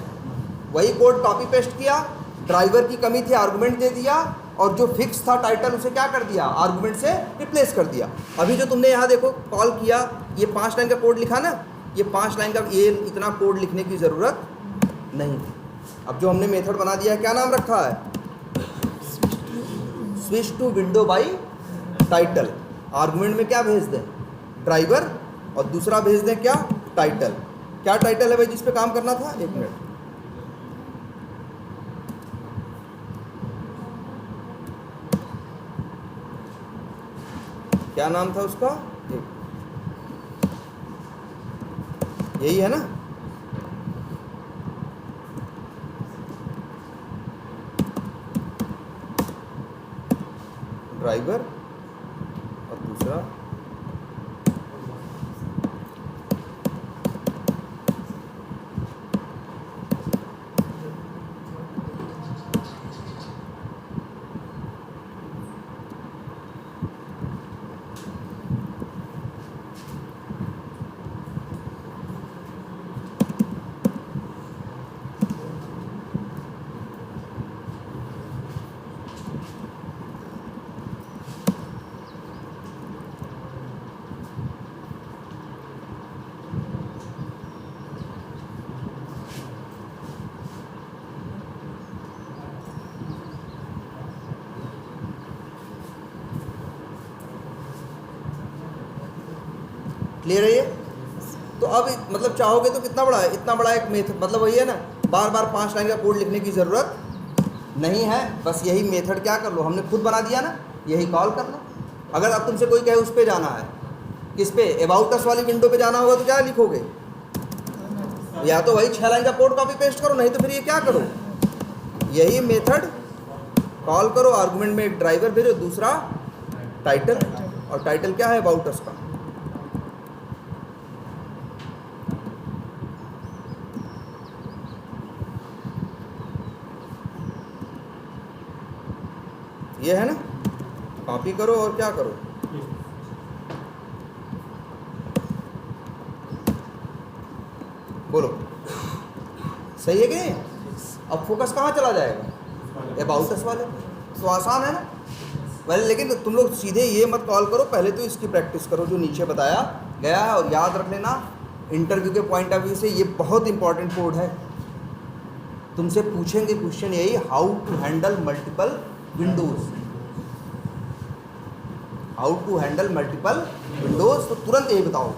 वही कोड कॉपी पेस्ट किया, ड्राइवर की कमी थी आर्गुमेंट दे दिया, और जो फिक्स था टाइटल उसे क्या कर दिया, आर्गुमेंट से रिप्लेस कर दिया। अभी जो तुमने यहाँ देखो कॉल किया, ये 5 लाइन का कोड लिखा ना, ये 5 लाइन का, ये इतना कोड लिखने की ज़रूरत नहीं थी। अब जो हमने मेथड बना दिया है, क्या नाम रखा है, switch to window by title. Argument में क्या भेज दें, ड्राइवर, और दूसरा भेज दें क्या, टाइटल। क्या टाइटल है भाई जिस पे काम करना था, 1 मिनट, क्या नाम था उसका, यही है ना, ड्राइवर और दूसरा क्लियर है ये। तो अब मतलब चाहोगे तो कितना बड़ा है, इतना बड़ा एक मेथड, मतलब वही है ना, बार बार 5 लाइन का कोड लिखने की ज़रूरत नहीं है, बस यही मेथड क्या कर लो, हमने खुद बना दिया ना, यही कॉल कर लो। अगर अब तुमसे कोई कहे उस पे जाना है, किस पे, अबाउट अस वाली विंडो पे जाना होगा, तो क्या लिखोगे, या तो वही 6 लाइन का कोड कॉपी पेस्ट करो, नहीं तो फिर ये क्या करो, यही मेथड कॉल करो, आर्गुमेंट में एक ड्राइवर भेजो, दूसरा टाइटल, और टाइटल क्या है, अबाउट अस का। ये है ना, कॉपी करो और क्या करो, बोलो सही है कि नहीं। अब फोकस कहाँ चला जाएगा, अबाउट अस वाले, तो आसान है ना। पहले लेकिन तुम लोग सीधे ये मत कॉल करो, पहले तो इसकी प्रैक्टिस करो जो नीचे बताया गया है, और याद रख लेना इंटरव्यू के पॉइंट ऑफ व्यू से ये बहुत इंपॉर्टेंट कोड है। तुमसे पूछेंगे क्वेश्चन यही, how to handle multiple windows, how to handle multiple windows, तो तुरंत यही बताओ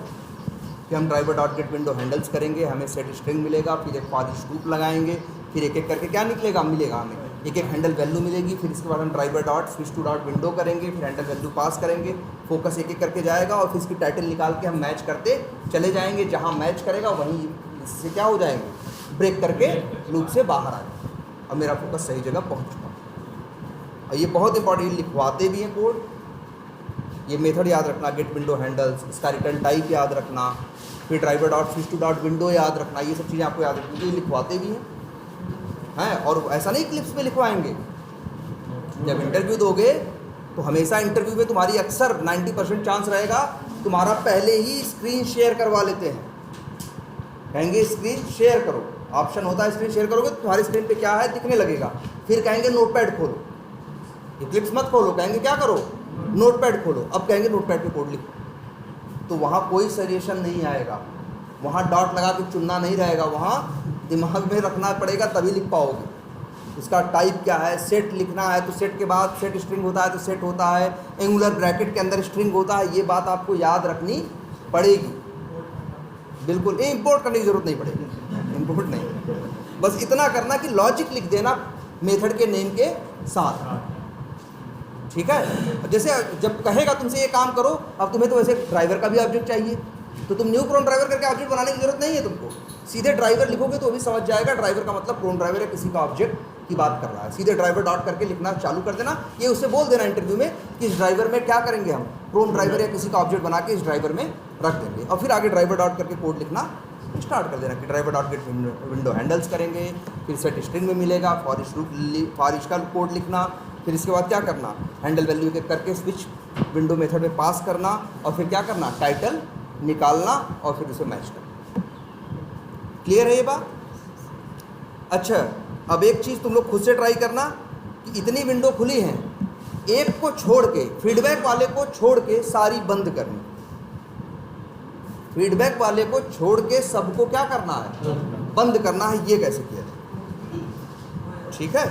कि हम driver dot get window handles करेंगे, हमें सेट स्ट्रिंग मिलेगा, फिर एक फॉर ईच लूप लगाएंगे, फिर एक एक करके क्या निकलेगा, मिलेगा हमें एक एक हैंडल वैल्यू मिलेगी, फिर इसके बाद हम driver dot switch to dot window करेंगे, फिर हैंडल वैल्यू पास करेंगे, फोकस एक एक करके जाएगा, और फिर इसकी टाइटल निकाल के हम मैच करते चले जाएंगे, जहाँ मैच करेगा वहीं इससे क्या हो जाएंगे, ब्रेक करके लूप से बाहर आ जाएंगे, और मेरा फोकस सही जगह पहुँच चुका। और ये बहुत इंपॉर्टेंट, लिखवाते भी हैं कोड, ये मेथड याद रखना, गेट विंडो हैंडल्स, इसका रिटर्न टाइप याद रखना, फिर driver dot switch to dot window याद रखना, ये सब चीज़ें आपको याद रखनी, ये लिखवाते भी हैं, और ऐसा नहीं क्लिप्स में लिखवाएंगे। जब इंटरव्यू दोगे तो हमेशा इंटरव्यू में तुम्हारी अक्सर 90% चांस रहेगा तुम्हारा पहले ही स्क्रीन शेयर करवा लेते हैं, कहेंगे स्क्रीन शेयर करो, ऑप्शन होता है स्क्रीन शेयर करोगे तो तुम्हारी स्क्रीन पे क्या है दिखने लगेगा, फिर कहेंगे नोटपैड खोलो, ये क्लिप्स मत खोलो, कहेंगे क्या करो, नोटपैड खोलो, अब कहेंगे नोटपैड पे कोड लिखो, तो वहाँ कोई सजेशन नहीं आएगा, वहाँ डॉट लगा के चुनना नहीं रहेगा, वहाँ दिमाग में रखना पड़ेगा तभी लिख पाओगे। इसका टाइप क्या है, सेट लिखना है तो सेट के बाद सेट स्ट्रिंग होता है तो सेट होता है, एंगुलर ब्रैकेट के अंदर स्ट्रिंग होता है, ये बात आपको याद रखनी पड़ेगी, बिल्कुल ये इंपोर्ट करने की ज़रूरत नहीं पड़ेगी, इंपोर्ट नहीं, बस इतना करना कि लॉजिक लिख देना मेथड के नेम के साथ, ठीक है। जैसे जब कहेगा तुमसे ये काम करो, अब तुम्हें तो वैसे ड्राइवर का भी ऑब्जेक्ट चाहिए, तो तुम न्यू प्रोन ड्राइवर करके ऑब्जेक्ट बनाने की जरूरत नहीं है तुमको, सीधे ड्राइवर लिखोगे तो भी समझ जाएगा ड्राइवर का मतलब प्रोन ड्राइवर है, किसी का ऑब्जेक्ट की बात कर रहा है, सीधे ड्राइवर डॉट करके लिखना चालू कर देना। ये उससे बोल देना इंटरव्यू में कि इस ड्राइवर में क्या करेंगे, हम क्रोम ड्राइवर या किसी का ऑब्जेक्ट बना के इस ड्राइवर में रख देंगे, और फिर आगे ड्राइवर डॉट करके कोड लिखना स्टार्ट कर देना कि driver dot get window handles करेंगे, फिर सेट स्ट्रिंग में मिलेगा, फॉर ईच का कोड लिखना, फिर इसके बाद क्या करना, हैंडल वैल्यू के करके स्विच विंडो मेथड में पास करना, और फिर क्या करना, टाइटल निकालना और फिर उसे मैच करना। क्लियर है ये बात? अच्छा, अब एक चीज़ तुम लोग खुद से ट्राई करना कि इतनी विंडो खुली हैं, एक को छोड़ के, फीडबैक वाले को छोड़ के सारी बंद करनी, फीडबैक वाले को छोड़ के सबको क्या करना है, बंद करना है। ये कैसे किया जाए? ठीक है।